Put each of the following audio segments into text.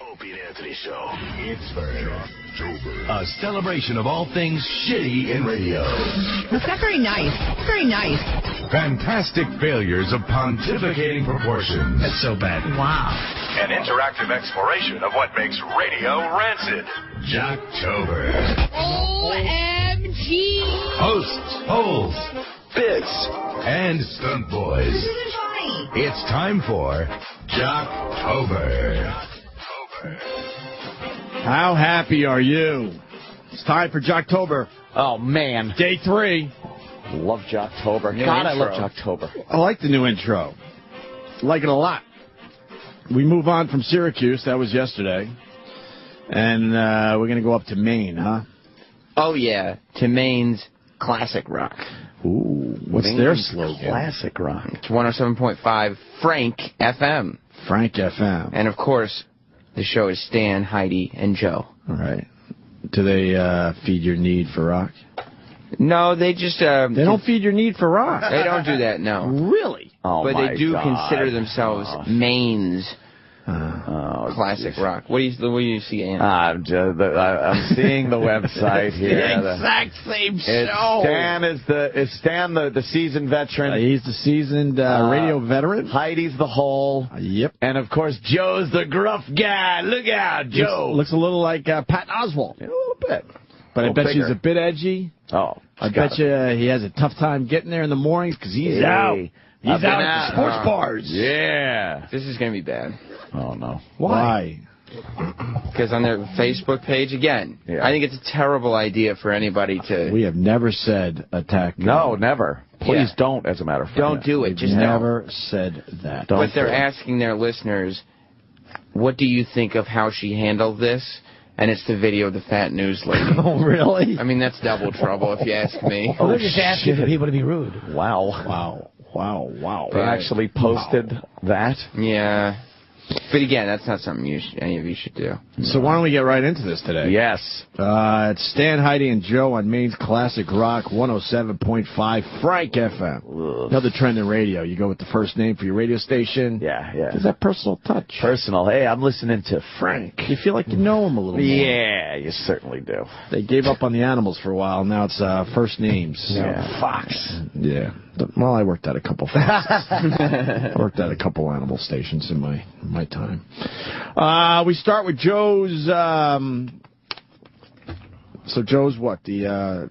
Opie and Anthony Show. It's for Jocktober, a celebration of all things shitty in radio. That's not very nice. Very nice. Fantastic failures of pontificating proportions. That's so bad. Wow. An interactive exploration of what makes radio rancid. Jocktober. OMG. Hosts, polls, bits, and stunt boys. This isn't funny. It's time for Jocktober. How happy are you? It's time for Jocktober. Oh, man. Day 3. Love Jocktober. God, I love Jocktober. I like the new intro. I like it a lot. We move on from Syracuse. That was yesterday. And we're going to go up to Maine, huh? Oh, yeah. To Maine's Classic Rock. Ooh. What's their slogan? Classic Rock. It's 107.5 Frank FM. Frank FM. And, of course, the show is Stan, Heidi, and Joe. All right. Do they feed your need for rock? No, they just... they don't feed your need for rock. They don't do that, no. Really? Oh, but my they do God. consider themselves Maine's Classic Rock. What do you see, Ann? I'm seeing the website here. The exact same show. Is Stan the seasoned veteran? He's the seasoned radio veteran. Heidi's the whole. Yep. And, of course, Joe's the gruff guy. Look out, Joe. Looks a little like Pat Oswalt. A little bit. But I bet bigger. she's a bit edgy. Oh. I bet you he has a tough time getting there in the mornings because he's out. He's out at the sports bars. Yeah. This is going to be bad. Oh, no. Why? Because on their Facebook page, again, I think it's a terrible idea for anybody to... We have never said attack. No, never. Please don't, as a matter of fact. Don't do it. Just never said that. But they're asking their listeners, what do you think of how she handled this? And it's the video of the fat news lady. Oh, really? I mean, that's double trouble, if you ask me. Well, they're just asking for people to be rude. Wow. They actually posted that? Yeah. But again, that's not something any of you should do. So why don't we get right into this today? Yes. It's Stan, Heidi, and Joe on Maine's Classic Rock 107.5 Frank FM. Another trend in radio. You go with the first name for your radio station. Yeah. There's that personal touch. Personal. Hey, I'm listening to Frank. You feel like you know him a little more. Yeah, you certainly do. They gave up on the animals for a while. Now it's first names. Yeah. Fox. Yeah. Well, I worked at a couple Foxes. I worked at a couple animal stations in my time. We start with Joe's. So Joe's what? The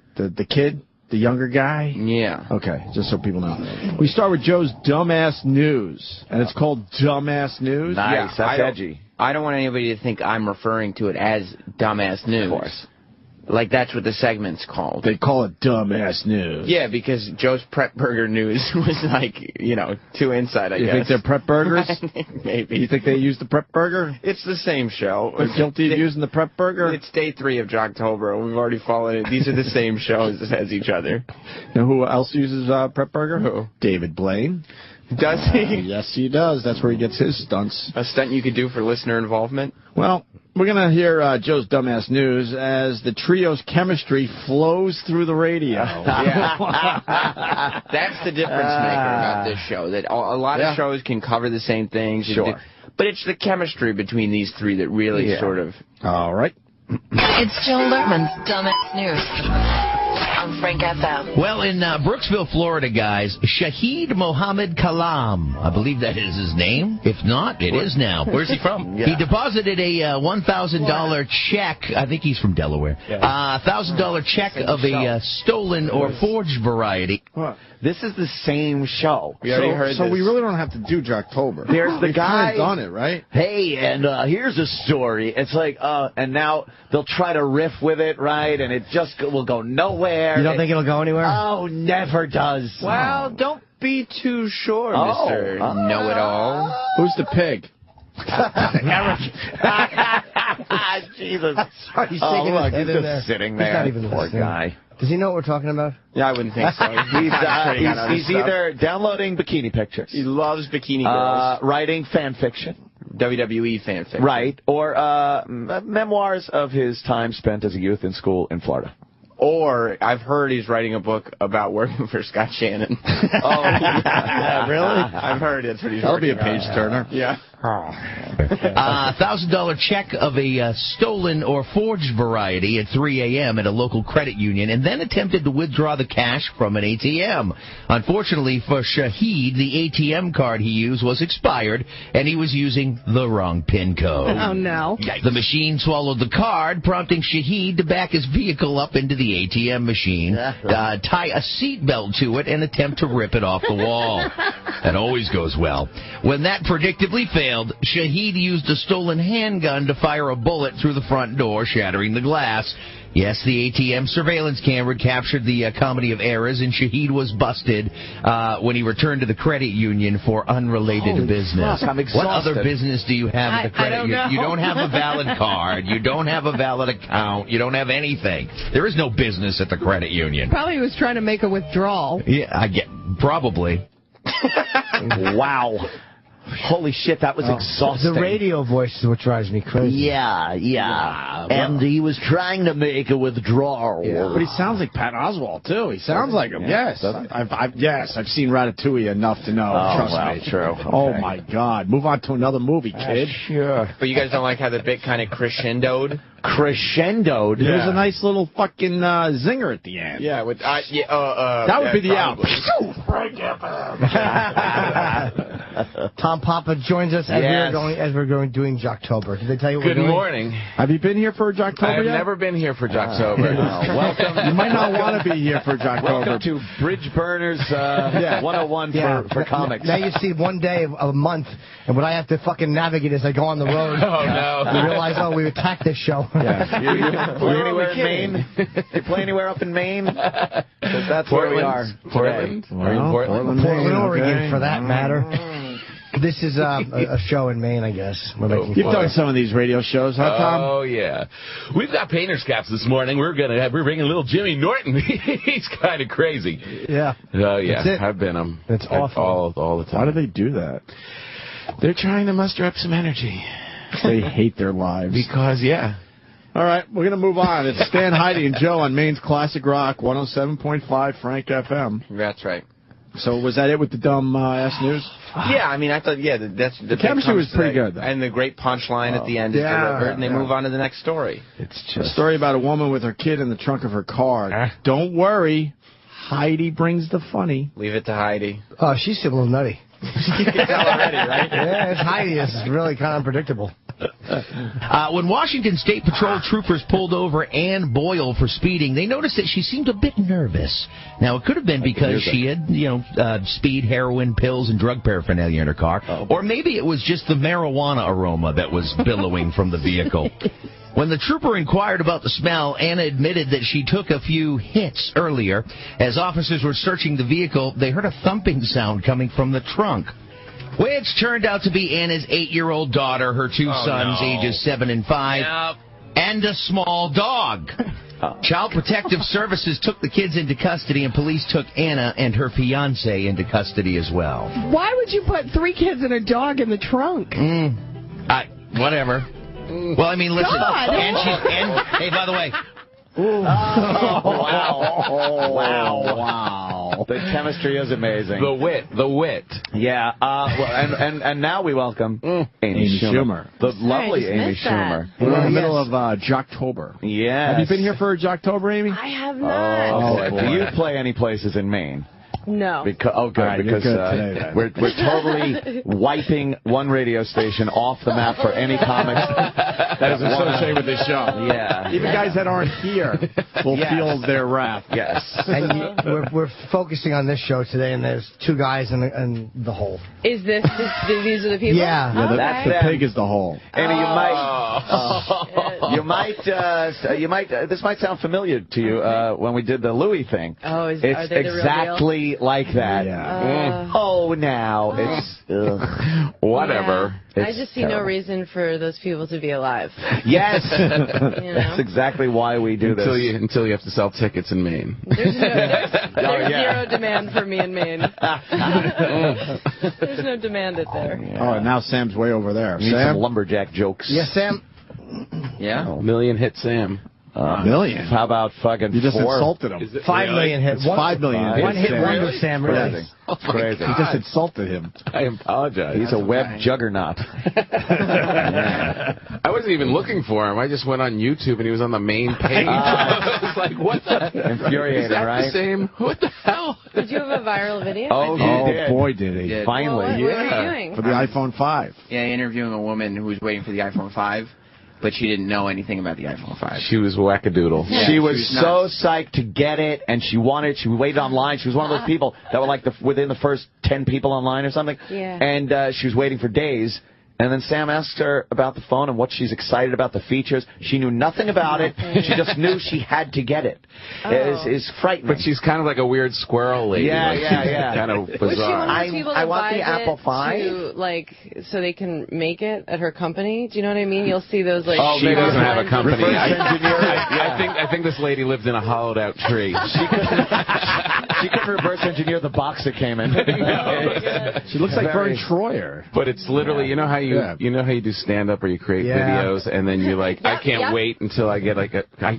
kid, the younger guy. Yeah. Okay, just so people know. We start with Joe's dumbass news, and it's called dumbass news. Nice. That's edgy. I don't want anybody to think I'm referring to it as dumbass news. Of course. Like, that's what the segment's called. They call it dumbass news. Yeah, because Joe's Prep Burger News was like, too inside, I guess. You think they're prep burgers? Maybe. You think they use the prep burger? It's the same show. They're guilty of using the prep burger? It's day 3 of Jocktober. We've already followed it. These are the same shows as each other. Now, who else uses prep burger? Who? David Blaine. Does he? Yes, he does. That's where he gets his stunts. A stunt you could do for listener involvement? Well, we're going to hear Joe's dumbass news as the trio's chemistry flows through the radio. Yeah. That's the difference maker about this show. That a lot of shows can cover the same things. Sure. But it's the chemistry between these three that really sort of... All right. It's Joe Lerman's Dumbass News on Frank FM. Well, in Brooksville, Florida, guys, Shahid Mohammed Kalam, I believe that is his name. If not, it is now. Where's he from? He deposited a $1,000 check. I think he's from Delaware. $1,000 check of a stolen or forged variety. This is the same show. We already heard so this. we really don't have to do Jocktober. There's the guy. We've done it, right? Hey, and here's a story. It's like, and now they'll try to riff with it, right? And it just will go nowhere. You don't think it'll go anywhere? Oh, never does. Well, don't be too sure, Mr. Know-It-All. Who's the pig? Jesus. He's Look, he's just sitting there. He's not even Poor listening. guy. Does he know what we're talking about? Yeah, I wouldn't think so. He's either downloading bikini pictures. He loves bikini girls. Writing fan fiction. WWE fan fiction. Right. Or memoirs of his time spent as a youth in school in Florida. Or I've heard he's writing a book about working for Scott Shannon. Really? I've heard it's what he's That'll be a working on. page-turner. Yeah. $1,000 check of a stolen or forged variety at 3 a.m. at a local credit union, and then attempted to withdraw the cash from an ATM. Unfortunately for Shahid, the ATM card he used was expired, and he was using the wrong PIN code. Oh, no. The machine swallowed the card, prompting Shahid to back his vehicle up into the ATM machine, tie a seatbelt to it, and attempt to rip it off the wall. That always goes well. When that predictably failed, Shahid used a stolen handgun to fire a bullet through the front door, shattering the glass. Yes, the ATM surveillance camera captured the comedy of errors, and Shahid was busted when he returned to the credit union for unrelated business. Fuck, I'm What exhausted. other business do you have at the credit union? You don't have a valid card. You don't have a valid account. You don't have anything. There is no business at the credit union. Probably was trying to make a withdrawal. Yeah, I get probably. Wow. Holy shit, that was exhausting. The radio voice is what drives me crazy. Yeah. And he was trying to make a withdrawal. Yeah. But he sounds like Pat Oswalt, too. He sounds like him. Yes. I've seen Ratatouille enough to know. Trust me. True. Okay. Oh, my God. Move on to another movie, kid. Sure. But you guys don't like how the bit kind of crescendoed? Crescendoed. There's a nice little fucking zinger at the end. Yeah. That would be the out. Tom Papa joins us as we're doing Jocktober. Did they tell you what we're Good doing? morning. Have you been here for Jocktober I've yet? never been here for Jocktober. Welcome. You might not want to be here for Jocktober. Welcome to Bridge Burners 101 for comics. Now you see one day of a month, and what I have to fucking navigate as I go on the road. Oh, no. You realize, we attacked this show. Yeah. You play anywhere in Maine? You play anywhere up in Maine? 'Cause that's where we are. Portland? Well, Are you in Portland? Portland, Oregon, okay. for that matter. This is a show in Maine, I guess. We're making You've fun. done some of these radio shows, huh, Tom? Oh, yeah. We've got painter's caps this morning. We're bringing little Jimmy Norton. He's kind of crazy. Yeah. Oh, yeah. That's it. I've been him. It's awful. All the time. Why do they do that? They're trying to muster up some energy. They hate their lives. Because, yeah. All right, we're going to move on. It's Stan, Heidi, and Joe on Maine's Classic Rock, 107.5 Frank FM. That's right. So was that it with the dumb ass news? Yeah, I mean, I thought, that's the chemistry was pretty good, though. And the great punchline at the end is delivered, and they move on to the next story. It's just a story about a woman with her kid in the trunk of her car. Don't worry, Heidi brings the funny. Leave it to Heidi. Oh, she's a little nutty. You can tell already, right? Yeah, it's Heidi. It's really kind of unpredictable. When Washington State Patrol troopers pulled over Ann Boyle for speeding, they noticed that she seemed a bit nervous. Now, it could have been because she had, speed, heroin, pills, and drug paraphernalia in her car. Or maybe it was just the marijuana aroma that was billowing from the vehicle. When the trooper inquired about the smell, Anna admitted that she took a few hits earlier. As officers were searching the vehicle, they heard a thumping sound coming from the trunk, which turned out to be Anna's 8-year-old daughter, her two sons, ages 7 and 5, and a small dog. Child Protective Services took the kids into custody, and police took Anna and her fiancé into custody as well. Why would you put 3 kids and a dog in the trunk? Whatever. Well, I mean, listen. God. And hey, by the way. Wow. The chemistry is amazing. The wit. Yeah. And now we welcome Amy Schumer. The lovely Amy Schumer. We're in the middle of Jocktober. Yes. Have you been here for Jocktober, Amy? I have not. Do you play any places in Maine? No. Good. All right, Because you're good today, then. we're totally wiping one radio station off the map for any comics That is associated with this show. Yeah. Even guys that aren't here will feel their wrath. Yes. And we're focusing on this show today, and there's 2 guys in the hole. Is these are the people? Yeah. Yeah, the pig is the hole. Amy, you might. This might sound familiar to you when we did the Louis thing. Oh, are it's they the real exactly like that. Yeah. Now it's Whatever. Yeah. I just see no reason for those people to be alive. Yes. That's exactly why we do this. Until you have to sell tickets in Maine. There's zero demand for me in Maine. There's no demand it there. Oh, and now Sam's way over there. Need Sam? some lumberjack jokes. Yes, Sam? Yeah? Million hit Sam. million. How about fucking You just 4? insulted him. 5 million hits. 5 million hits. One hit Sam. wonder, Sam. Really. Crazy. You just insulted him. I apologize. He's a web juggernaut. I wasn't even looking for him. I just went on YouTube and he was on the main page. I was like, what the? Infuriating, Is that right? the same? What the hell? Did you have a viral video? Oh, Boy, did he. Did. Finally. What were you doing? For the iPhone 5. Yeah, interviewing a woman who was waiting for the iPhone 5, but she didn't know anything about the iPhone 5. She was wackadoodle. Yeah, She was so nuts. psyched to get it, and she wanted. She waited online. She was one of those people that were like within the first 10 people online or something. Yeah. And she was waiting for days. And then Sam asked her about the phone and what she's excited about, the features. She knew nothing about it. She just knew she had to get it. It's frightening. But she's kind of like a weird squirrel lady. Yeah, like, yeah, she's yeah. kind of Was she one bizarre. of those people I that want the buys Apple it 5. to, like, so they can make it at her company? Do you know what I mean? You'll see those, like... She doesn't have a company. I think this lady lived in a hollowed out tree. She could reverse engineer the box that came in. She looks like Vern Troyer. But it's literally, you know how you do stand up or you create videos and then you're like, I can't wait until I get like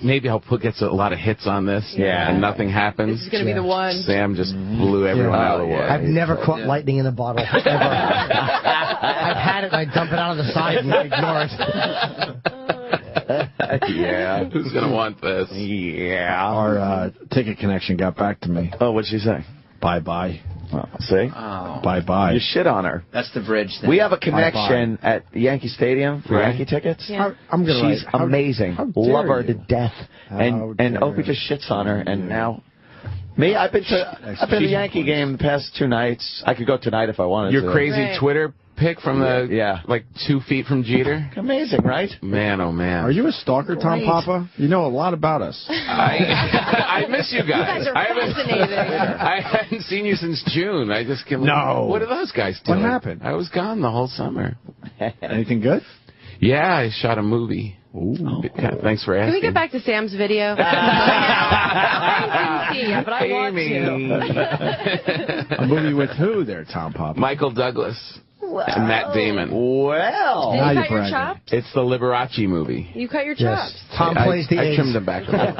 maybe I'll get a lot a lot of hits and nothing happens. This is going to be the one. Sam just blew everyone out of the water. I've never caught lightning in a bottle, ever. I've had it, I dump it out of the side and ignore it. Yeah. Who's going to want this? Yeah. Our ticket connection got back to me. Oh, what'd she say? Bye-bye. See? Oh. Bye-bye. You shit on her. That's the bridge thing. We have a connection at Yankee Stadium for Yankee tickets. Yeah. I'm gonna She's amazing. how Love dare her to you. death. How And dare Opie just shits on her. And now, me, I've been to the Yankee game the past 2 nights. I could go tonight if I wanted Your to. crazy Right. Twitter pic from like 2 feet from Jeter? Amazing, right? Man, oh man. Are you a stalker, Tom Papa? You know a lot about us. I miss you guys. You guys are fascinating. I haven't seen you since June. I just can't. No. What are those guys doing? What happened? I was gone the whole summer. Anything good? Yeah, I shot a movie. Ooh. Thanks for asking. Can we get back to Sam's video? I didn't see it, but I want to. A movie with who there, Tom Papa? Michael Douglas and Matt Damon. Well. Did Now you you're cut your bragging. chops? It's the Liberace movie. You cut your chops. Yes. Tom plays the I ace. trimmed them back a little.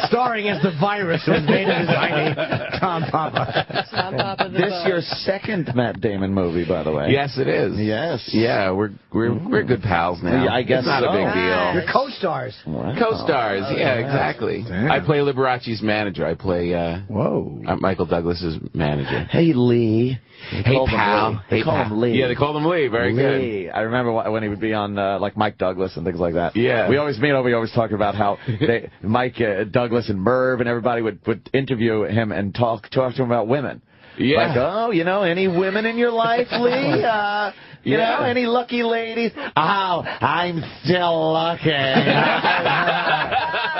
Starring as the virus who invaded his tiny Tom Papa. Tom Papa the This Boat. your second Matt Damon movie, by the way. Yes, it is. Yes. Yeah, we're good pals now. Yeah, I guess it's not so. a big deal. Your co-stars. Wow. Co-stars, yeah, exactly. Damn. I play Liberace's manager. I play Whoa. Michael Douglas's manager. Hey, Lee. Hey, pal. They call him Lee. Yeah, they called him Lee. Very good. Lee. I remember when he would be on like Mike Douglas and things like that. Yeah. We always talked about how Mike Douglas and Merv and everybody would interview him and talk to him about women. Yeah. Like, oh, any women in your life, Lee? Any lucky ladies? Oh, I'm still looking.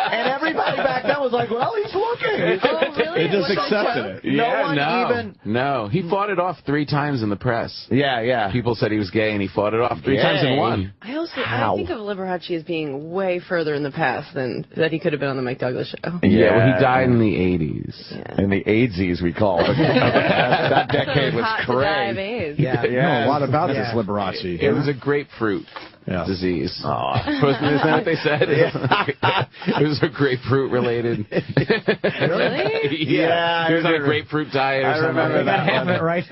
And everybody back then was like, well, he's looking. Oh, really? They just accepted it. No. He fought it off 3 times in the press. Yeah. People said he was gay, and he fought it off 3 times and won. I think of Liberace as being way further in the past than that he could have been on the Mike Douglas show. Yeah, well, he died in the 80s. Yeah. In the AIDSies, we call it. that decade was Hot to die of crazy. AIDS. You know a lot about this Liberace. It was a grapefruit disease. Isn't that what they said? It was a grapefruit-related. Really? Yeah. He was on a grapefruit diet or something. remember You got half of it right.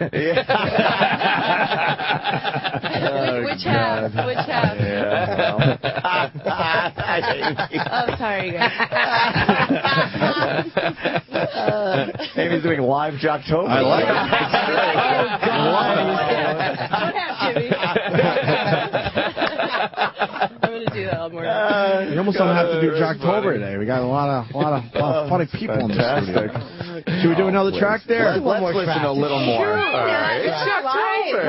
Which half? Which half? Oh, sorry, guys. Amy's doing live Jocktober. I like it. What half, Jimmy? I'm going to do that more. We almost don't have to do Jocktober today. We got a lot of funny people in the studio. Should we do another track there? Let's listen to a little more. All right. It's Jocktober.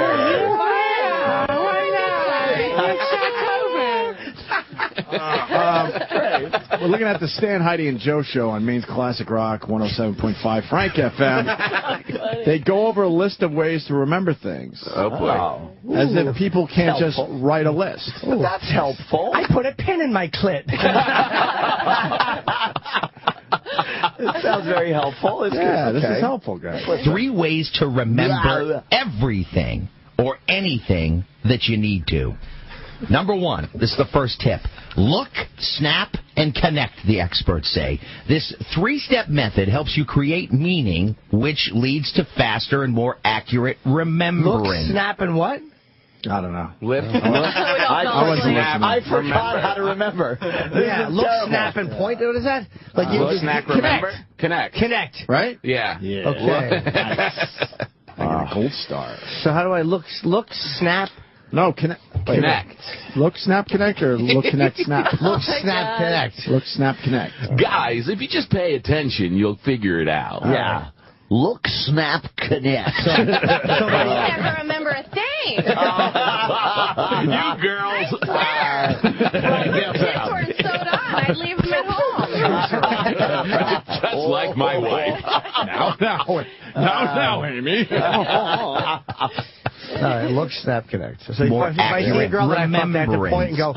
We're looking at the Stan, Heidi, and Joe show on Maine's Classic Rock 107.5 Frank FM. They go over a list of ways to remember things. Oh, boy. As if people can't just write a list. That's helpful. I put a pin in my clit. It sounds very helpful. It's Yeah, good. this Okay. is helpful, guys. 3 ways to remember everything or anything that you need to. Number 1, this is the first tip. Look, snap, and connect, the experts say. This 3-step method helps you create meaning, which leads to faster and more accurate remembering. Look, snap, and what? I don't know. Lift. I forgot how to remember. Yeah, look, snap, and point. What is that? Like you look, snap, remember? Connect. Right? Yeah. Okay. Gold star. So how do I look, snap? No, connect. Look, snap, connect, or look, connect, snap? Look, snap, connect. Look, snap, connect. Guys, if you just pay attention, you'll figure it out. Yeah. Look, snap, connect. I never remember a thing. You girls. Kids weren't sewed on. I'd leave them at home. Just like my wife. Now, Amy. All right, look, snap, connect. So More if I see a girl that I fuck, I have to point and go,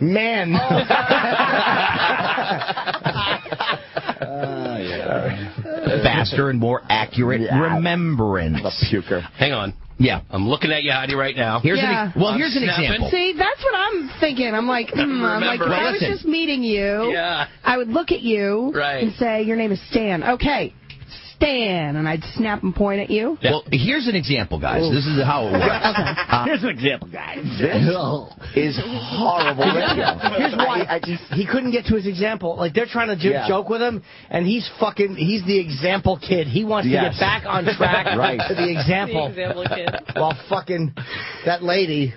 man. Faster and more accurate remembrance. The puker. Hang on. Yeah. I'm looking at you, Heidi, right now. Here's an example. See, that's what I'm thinking. I'm like, if I was just meeting you, I would look at you and say, your name is Stan. Okay, Stan. And I'd snap and point at you. Well, here's an example, guys. This is how it works. Here's an example, guys. This is horrible radio. Here's why. He couldn't get to his example. Like, they're trying to joke with him, and he's the example kid. He wants to get back on track to the example. The example kid. While fucking that lady,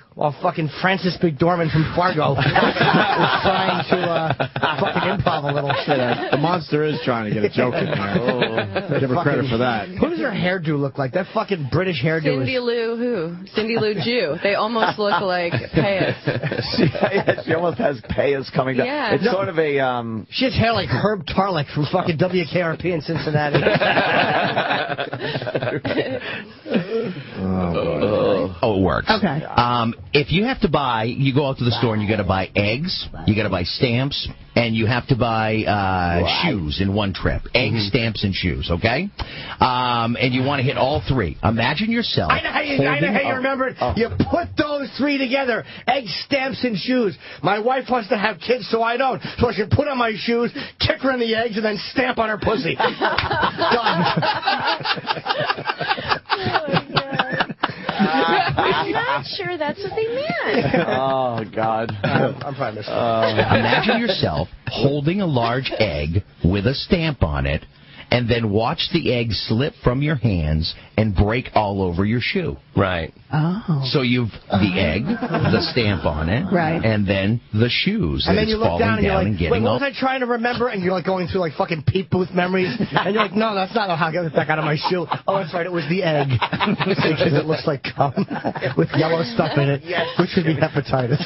Frances McDormand from Fargo is trying to fucking improv a little shit. The monster is trying to get a joke in there. Give her credit for that. Who does her hairdo look like? That fucking British hairdo Cindy Lou Jew. They almost look like Payas. She almost has Payas coming down. Yeah. It's sort of a... She has hair like Herb Tarlick from fucking WKRP in Cincinnati. Oh, it works. Okay. If you have to buy, you go out to the store and you got to buy eggs, you got to buy stamps, and you have to buy shoes in one trip. Eggs, stamps, and shoes, okay? And you want to hit all 3. Imagine yourself. I know how you remember it. You put those 3 together. Eggs, stamps, and shoes. My wife wants to have kids, so I don't. So I should put on my shoes, kick her in the eggs, and then stamp on her pussy. Done. I'm not sure that's what they meant. Oh, God. I'm fine with Imagine yourself holding a large egg with a stamp on it, and then watch the egg slip from your hands and break all over your shoe. Right. Oh. So you've the egg, the stamp on it, and then the shoes. And then you look down and you're like, wait, what all... was I trying to remember? And you're like going through like fucking peep booth memories. And you're like, no, that's not how I got it back out of my shoe. Oh, that's right, it was the egg. Because it looks like cum with yellow stuff in it, which would be hepatitis.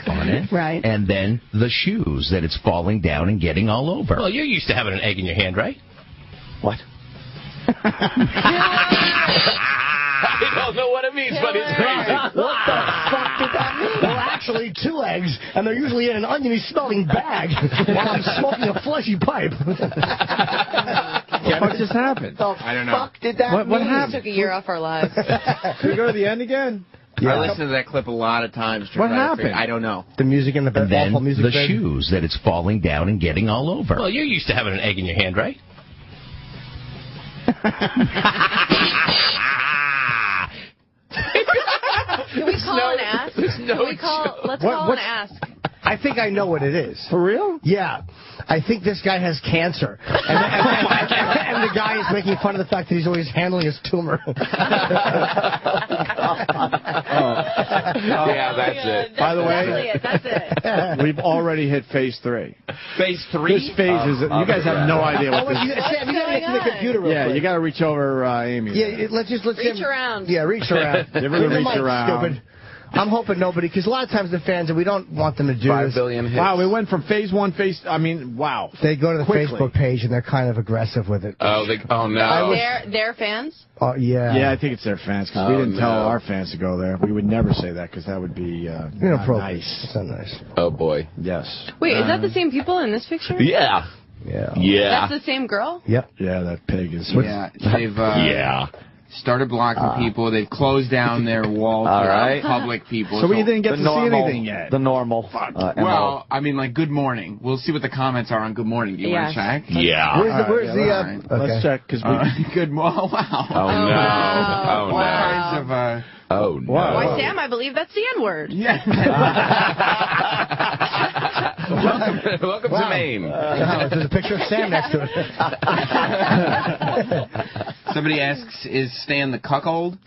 on it. Right. And then the shoes that it's falling down and getting all over. Well, you're used to having an egg in your hand, right? What? I don't know what it means, but it's crazy. What the fuck did that mean? Well, actually, 2 eggs, and they're usually in an oniony-smelling bag while I'm smoking a fleshy pipe. What just happened? I don't know. What the fuck did that mean? What happened? Took a year off our lives. Can we go to the end again? I listened to that clip a lot of times. What happened? I don't know. The music in the and then awful music the bed. shoes that it's falling down and getting all over. Well, you're used to having an egg in your hand, right? Can we call and ask? Let's call and ask. I think I know what it is. For real? Yeah. I think this guy has cancer. And the guy is making fun of the fact that he's always handling his tumor. Yeah, that's it. By the way, that's it. We've already hit phase 3. Phase 3? This phase is... You guys have no idea what this is. Sam, you gotta get to the computer real quick. You gotta reach over Amy. Yeah, let's reach around. Yeah, reach around. Give her the reach around. Stupid. I'm hoping nobody, because a lot of times the fans, and we don't want them to do 5 this. billion hits. Wow, we went from phase 1, wow. They go to the Quickly. Facebook page and they're kind of aggressive with it. Oh, no. Their fans? Oh, yeah. Yeah, I think it's their fans, because we didn't tell our fans to go there. We would never say that, because that would be not nice. It's not nice. Oh, boy. Yes. Wait, is that the same people in this picture? Yeah. Yeah. Yeah. That's the same girl? Yep. Yeah, that pig is... Yeah. They've, yeah. started blocking people. They've closed down their wall to public people. So we didn't get to see anything yet. The normal. Well, I mean, like, good morning. We'll see what the comments are on good morning. Do you want to check? Yeah. Where's the Let's check, because we... Good morning. Wow. Oh, no. Wow. Wow. Oh, no. Why, Sam, I believe that's the N-word. Yeah. Welcome to Maine. There's a picture of Sam next to it. Somebody asks, is Stan the cuckold?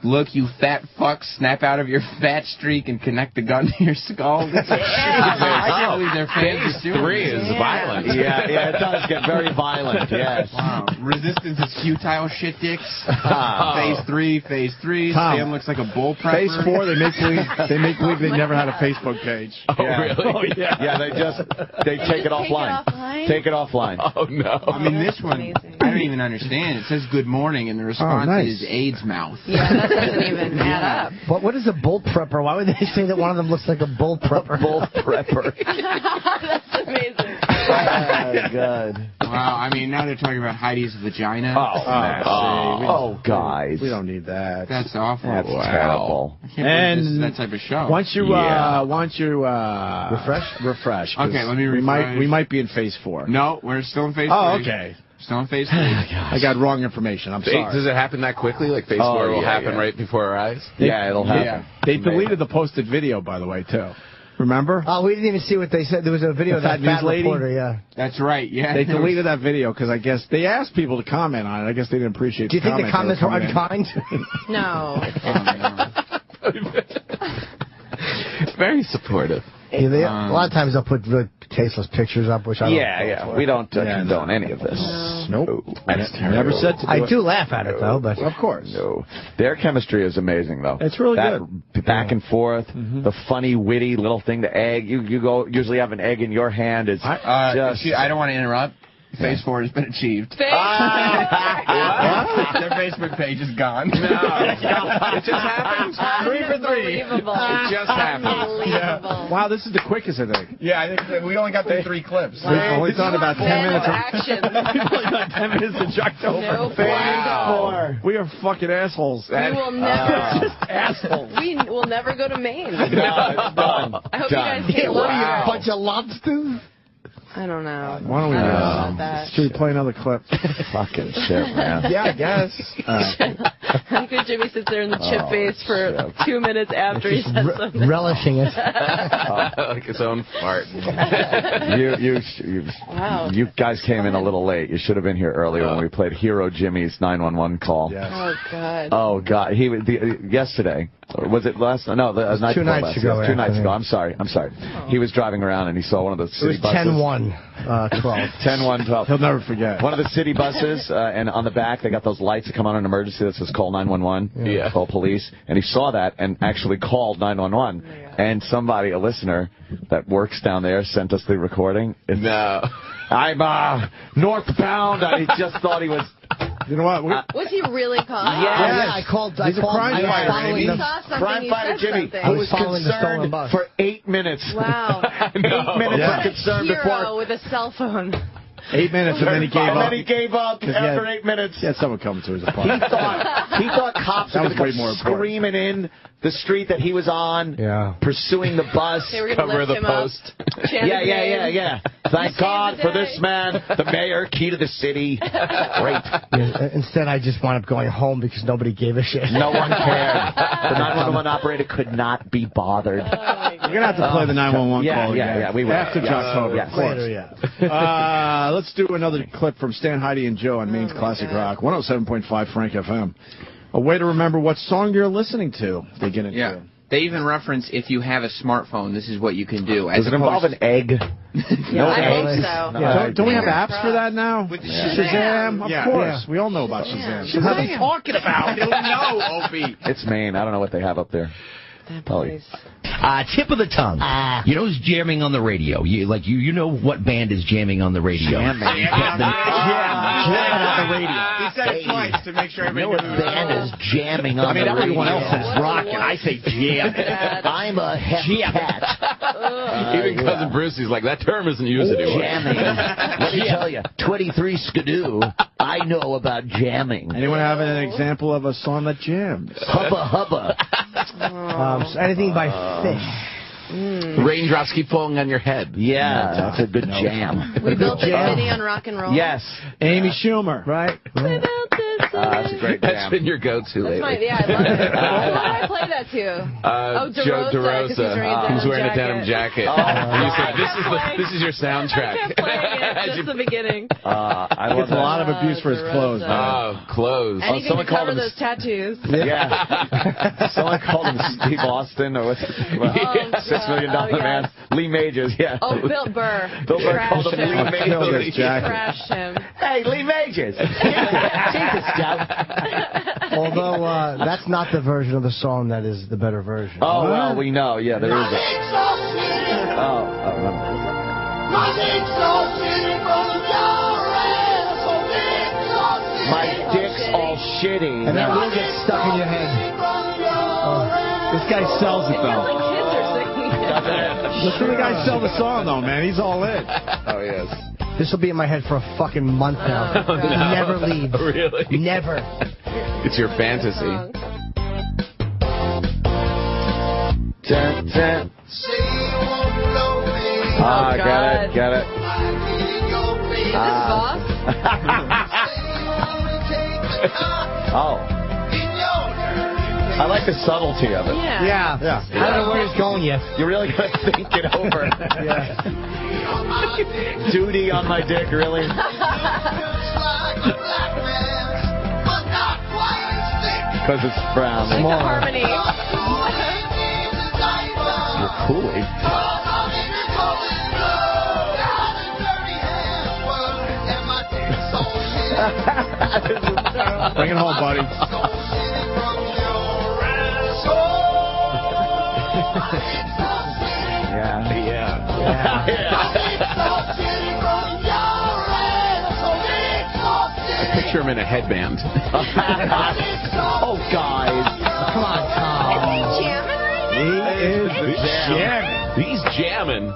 Look, you fat fuck, snap out of your fat streak and connect the gun to your skull. I can't believe their fans Phase 3 is violent. Yeah, it does get very violent, yes. Wow. Resistance is futile, shit dicks. Phase 3. Tom, Stan looks like a bull prepper. Phase 4, they make believe they never had a Facebook page. Oh, really? Oh, yeah. Yeah, they take it offline. Take it offline. Oh, no. I mean, this one, I don't even understand. It says good morning, and the response is AIDS mouth. Yeah, that doesn't even add up. But what is a bull prepper? Why would they say that one of them looks like a bull prepper? Bull prepper. That's amazing. Oh, God. Wow, I mean, now they're talking about Heidi's vagina. Guys. We don't need that. That's awful. That's terrible. I can't believe this is that type of show. Once you refresh. Okay, let me refresh. We might be in phase 4. No, we're still in phase 3. Oh, okay. Still in phase 3. I got wrong information. I'm sorry. Does it happen that quickly? Like phase 4 will happen right before our eyes? Yeah, it'll happen. They deleted the posted video, by the way, too. Remember? Oh, we didn't even see what they said. There was a video of that fat reporter, yeah. That's right, yeah. They deleted that video because I guess they asked people to comment on it. I guess they didn't appreciate the comments. Do you think the comments were unkind? No. Very supportive. Yeah, a lot of times they'll put really tasteless pictures up, which I don't we don't condone any of this. Nope. That's terrible. Never said to do I do laugh at it, though, but... Of course. No. Their chemistry is amazing, though. It's really good. Back and forth, the funny, witty little thing, the egg. You usually have an egg in your hand. It's I don't want to interrupt. Phase 4 has been achieved. Their Facebook page is gone. No, it just happened. 3 for 3. It just happened. Yeah. Wow, this is the quickest, I think. Yeah, I think we only got the 3 clips. We've only done about 10 minutes. Action. We've only done 10 minutes of Jocktober. Nope. Wow. We are fucking assholes. We will never. Just assholes. We will never go to Maine. No, it's done. I hope you guys get What are you, wow. a bunch of lobsters? I don't know. Why don't we about that. should we play another clip? Fucking shit, man. Yeah, I guess. I think Jimmy sits there in the chip face for 2 minutes after he says something. Relishing it. Like his own fart. You guys came in a little late. You should have been here earlier when we played Hero Jimmy's 911 call. Yes. Oh, God. Oh, God. Yesterday. Was it last? No, the night 2 before nights last. ago. Yes, 2 nights ago. I'm sorry. Oh. He was driving around and he saw one of the city It was buses. 10-1, 12. 10-1-12. He'll never forget. One of the city buses, and on the back they got those lights that come on in emergency that says call 911, call police. And he saw that and actually called 911. And somebody, a listener that works down there, sent us the recording. I'm northbound. I just thought he was. You know what? Was he really calling? Yeah, I called. He's a crime fighter, We baby. saw something. Crime You fighter said Jimmy, something. who was following the stolen concerned bus. for 8 minutes. Wow. 8 minutes of concern Hero before. with a cell phone. 8 minutes and then he gave up. And then he gave up after 8 minutes. He had someone come to his apartment. He thought cops That were was going way more to come screaming in the street that he was on, pursuing the bus. They were going to lift him up. Yeah. Thank God for this man, the mayor, key to the city. Great. Yeah, instead, I just wound up going home because nobody gave a shit. No one cared. The 911 operator could not be bothered. Oh, We're going to have to play the 911 call again. Yeah, we will. After Jocktober, of course. Later, let's do another clip from Stan, Heidi, and Joe on Maine's Classic Rock, 107.5 Frank FM. A way to remember what song you're listening to. They get into. Yeah. They even reference if you have a smartphone, this is what you can do. Does it involve an egg? No I hope so. Yeah, don't we have apps for that now? With Shazam? Of course. We all know about Shazam. Shazam. What are you talking about? I don't know, Opie. It's Maine. I don't know what they have up there. Probably. Tip of the tongue. You know who's jamming on the radio? You know what band is jamming on the radio? Jamming on the radio. He said it twice to make sure everybody knew. What band is jamming on the radio? Everyone else says rockin'. I say jam. I'm a jam cat. Even Cousin Bruce, he's like, that term isn't used anymore. Jamming. Let me tell you, 23 skidoo. I know about jamming. Anyone have an example of a song that jams? Hubba hubba. So anything by Fish. Raindrops keep falling on your head. Yeah, that's a good jam. We built the city on rock and roll. Yes. Amy Schumer. Right? That's a great jam. That's been your go-to lately. Yeah, I love it. Who did I play that to? Joe DeRosa. He's wearing a denim jacket. You said, this is your soundtrack. I kept playing it, just the beginning. I love a lot of abuse for his clothes. Oh, clothes. Anything to cover those tattoos. Yeah. Someone called him Steve Austin, or what's $6 Million Man. Lee Majors, yeah. Oh, Bill Burr. Bill Burr called him Lee Majors. Trashed him. Hey, Lee Majors. Jesus, Joe. Although that's not the version of the song that is the better version. Oh, well, we know. Yeah, there is a... Oh, I remember. My dick's all shitty. And that will get stuck in your head. This guy sells it, though. Like kids are singing it. Listen to the guy sell the song, though, man. He's all in. Oh, yes. This will be in my head for a fucking month now. Oh, no. Never leaves. Really? Never. It's your fantasy. Dun, dun. Ah, got it. Is this Voss? Oh. I like the subtlety of it. Yeah. I don't know where he's going yet. You're really going to think it over. Yeah. Duty on my dick, really? Because it's brown. Like the harmony. You're cool. Bring it home, buddy. I picture him in a headband. Oh, guys. Come on, Tom. Is he jamming right now? He's jamming.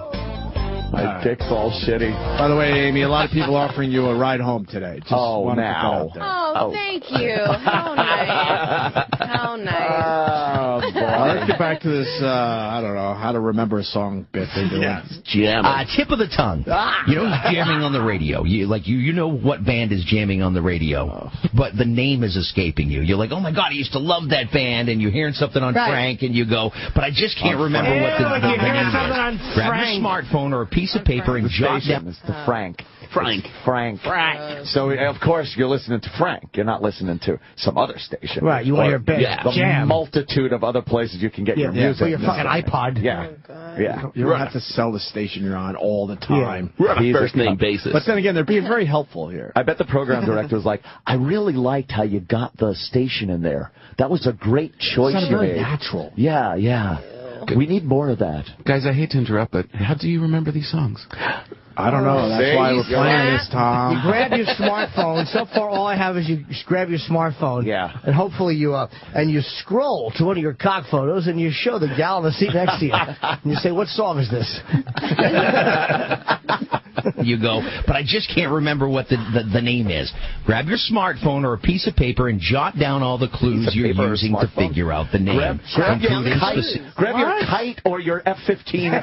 My dick's all shitty. By the way, Amy, a lot of people are offering you a ride home today. Just Oh, now. Oh, thank you. How nice. How nice. Oh, boy. Let's get back to this, I don't know, how to remember a song bit they do. Jamming. Tip of the tongue. You know who's jamming on the radio. You know what band is jamming on the radio, but the name is escaping you. You're like, oh, my God, I used to love that band, and you're hearing something on Frank, and you go, but I just can't remember what the name is. Grab your smartphone or a piece of paper and jot down. It's the Frank. So, of course, you're listening to Frank. You're not listening to some other station. Right, you want your band. The Jam. multitude of other places you can get your music. Or your fucking iPod. Yeah. You don't have to sell the station you're on all the time. We're on a first-name basis. But then again, they're being very helpful here. I bet the program director was like, I really liked how you got the station in there. That was a great choice It's you very made. natural. Yeah. We need more of that. Guys, I hate to interrupt, but how do you remember these songs? I don't know. That's why we're playing this, Tom. You grab your smartphone. So far, all I have is you grab your smartphone. Yeah. And hopefully you scroll to one of your cock photos and you show the gal in the seat next to you. And you say, what song is this? You go, but I just can't remember what the name is. Grab your smartphone or a piece of paper and jot down all the clues you're using to figure out the name. Grab your kite or your F-15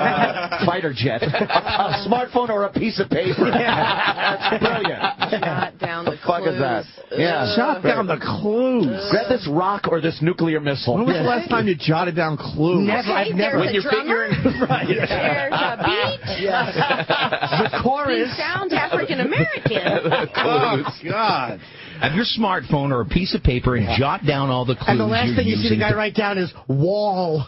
fighter jet. A smartphone or a piece of paper. That's brilliant. Jot down the clues. What the fuck is that? Yeah. Jot down the clues. Grab this rock or this nuclear missile. When was the last time you jotted down clues? Never. I've never. There's a drummer. There's a beat. Yes. The chorus. He sounds African American. Oh, God. Have your smartphone or a piece of paper and jot down all the clues And the last thing you see the guy write down is wall.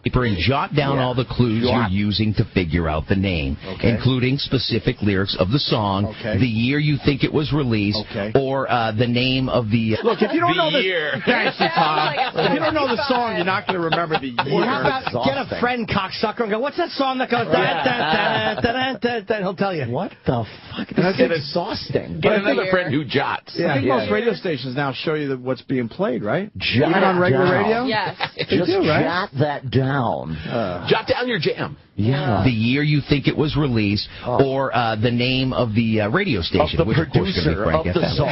Paper and jot down all the clues you're using to figure out the name, including specific lyrics of the song, the year you think it was released, or the name of the Look, if you don't know the year. Thanks, Tom. If you don't know the song, you're not going to remember the year. Or how about get a friend, cocksucker, and go, what's that song that goes da-da-da-da-da-da? He'll tell you. What the fuck? This is exhausting. Get another friend who jots. I think most radio stations now show you what's being played, right? Jot on regular down. radio? Yes. They Just do, right? jot that down. down. Jot down your jam. Yeah. The year you think it was released, or the name of the radio station, of the which of course is going to be producer Frank of the FM. song,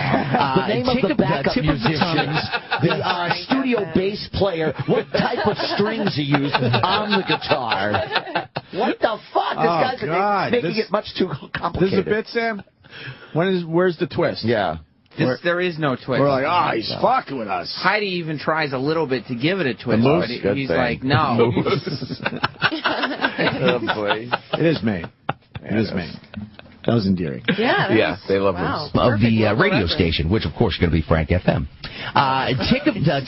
the name of the backup musicians, the studio bass player, what type of strings he used on the guitar. What the fuck? This guy's making it much too complicated. This is a bit, Sam? Where's the twist? Yeah. There is no twist. We're like, he's fucking with us. Heidi even tries a little bit to give it a twist, moose? but he's like, no. Oh, boy. It is Maine. It is Maine. That was endearing. Yeah, they love this. Of the radio station, which of course is going to be Frank FM.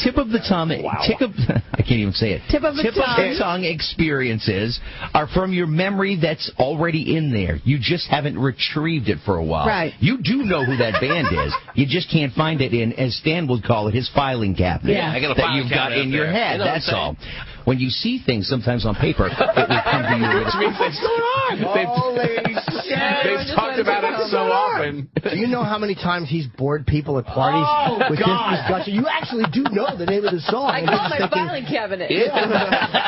Tip of the tongue. I can't even say it. Tip of the tongue experiences are from your memory that's already in there. You just haven't retrieved it for a while. Right. You do know who that band is. You just can't find it in, as Stan would call it, his filing cabinet. Yeah, I got a that filing you've got cabinet in your head. You know That's all. When you see things sometimes on paper, it will come to you. Which means what's going on? They've talked about it so often. Do you know how many times he's bored people at parties with this discussion? You actually do know the name of the song. I call my filing cabinet.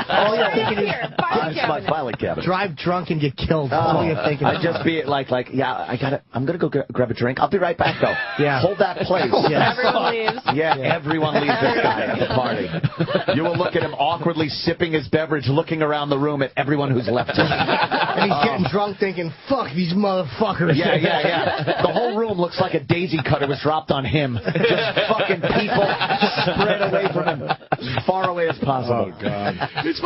All you're thinking is, It's my filing cabinet. drive drunk and get killed. That's all you're thinking. I'd just be like, I'm going to go grab a drink. I'll be right back, though. Yeah. Hold that place. Everyone leaves. Yeah, everyone leaves this guy at the party. You will look at him awkwardly sipping his beverage, looking around the room at everyone who's left him. And he's getting drunk thinking, fuck these motherfuckers. Yeah. The whole room looks like a daisy cutter was dropped on him. Just fucking people spread away from him as far away as possible. Oh, God.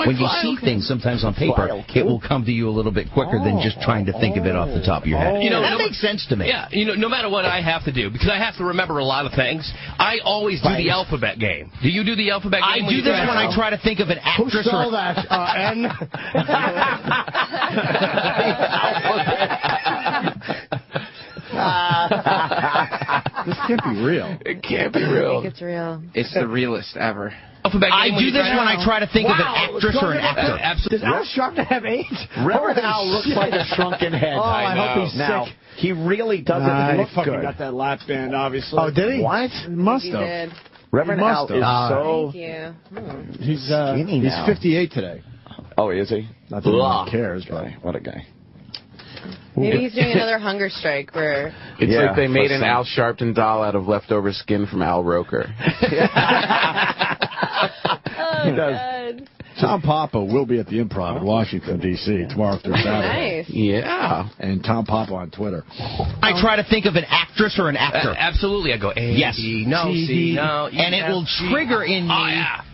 When you see things sometimes on paper, it will come to you a little bit quicker than just trying to think of it off the top of your head. That makes sense to me. Yeah, no matter what I have to do, because I have to remember a lot of things, I always do the alphabet game. Do you do the alphabet game? I do this when I try to think of an actress. Who saw that? N? This can't be real. It can't be I real. think it's real. It's the realest ever. I do this when I try to think of an actress or an actor. Does Al Sharpton have AIDS? Reverend Al looks like a shrunken head. Oh, I hope he's now, sick. he really doesn't He look fucking good. got that lap band, obviously. Oh, did he? What? He must He have. did. Reverend He Al must is have. so... Thank you. He's skinny now. 58 today. Oh, is he? Not that anyone cares, but... What a guy. Maybe he's doing another hunger strike where... It's like they made an Al Sharpton doll out of leftover skin from Al Roker. Oh, God. Tom Papa will be at the Improv in Washington, D.C. tomorrow through Saturday. Nice. Yeah. And Tom Papa on Twitter. I try to think of an actress or an actor. Absolutely. I go, A, Yes. D, no, C, no, E, And it will trigger in me. Oh,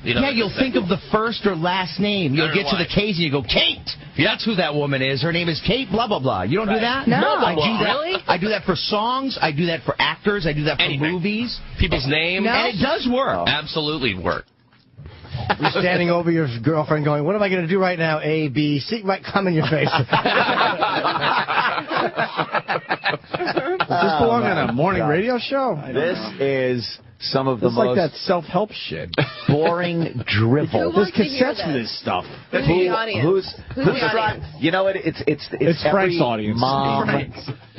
yeah. You'll think of the first or last name. You'll get to the K's and you go, Kate. That's who that woman is. Her name is Kate blah, blah, blah. You don't do that? No. I do that. Really? I do that for songs. I do that for actors. I do that for movies. People's names. And it does work. Absolutely work. You're standing over your girlfriend going, what am I going to do right now? A, B, C. Right, come in your face. Does this belong on a morning radio show? This is some of the It's most... like that self-help shit. boring drivel. There's cassettes for this stuff. Who's the audience? Who's the audience? You know what? It's Frank's every audience. Mom.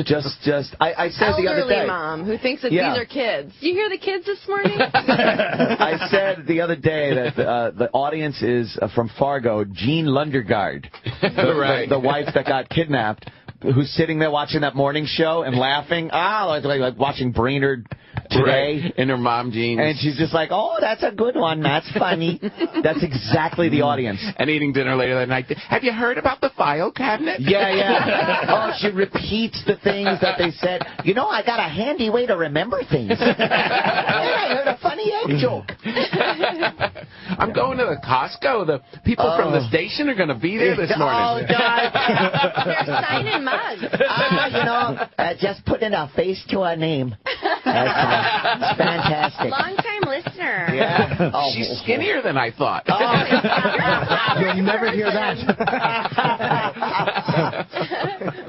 Just I said the other Elderly day. mom who thinks that Yeah. these are kids. Do you hear the kids this morning? I said the other day that the audience is from Fargo, Jean Lundergaard, the wife that got kidnapped, who's sitting there watching that morning show and laughing, like watching Brainerd today. In her mom jeans. And she's just like, oh, that's a good one. That's funny. That's exactly the audience. And eating dinner later that night. Have you heard about the file cabinet? Yeah. Oh, she repeats the things that they said. You know, I got a handy way to remember things. And I heard a funny egg joke. I'm going to the Costco. The people from the station are going to be there this morning. Oh, God. They're signing mugs. Just put in a face to a name. It's fantastic. Long-time listener. Yeah. Oh, She's skinnier than I thought. You'll never hear that.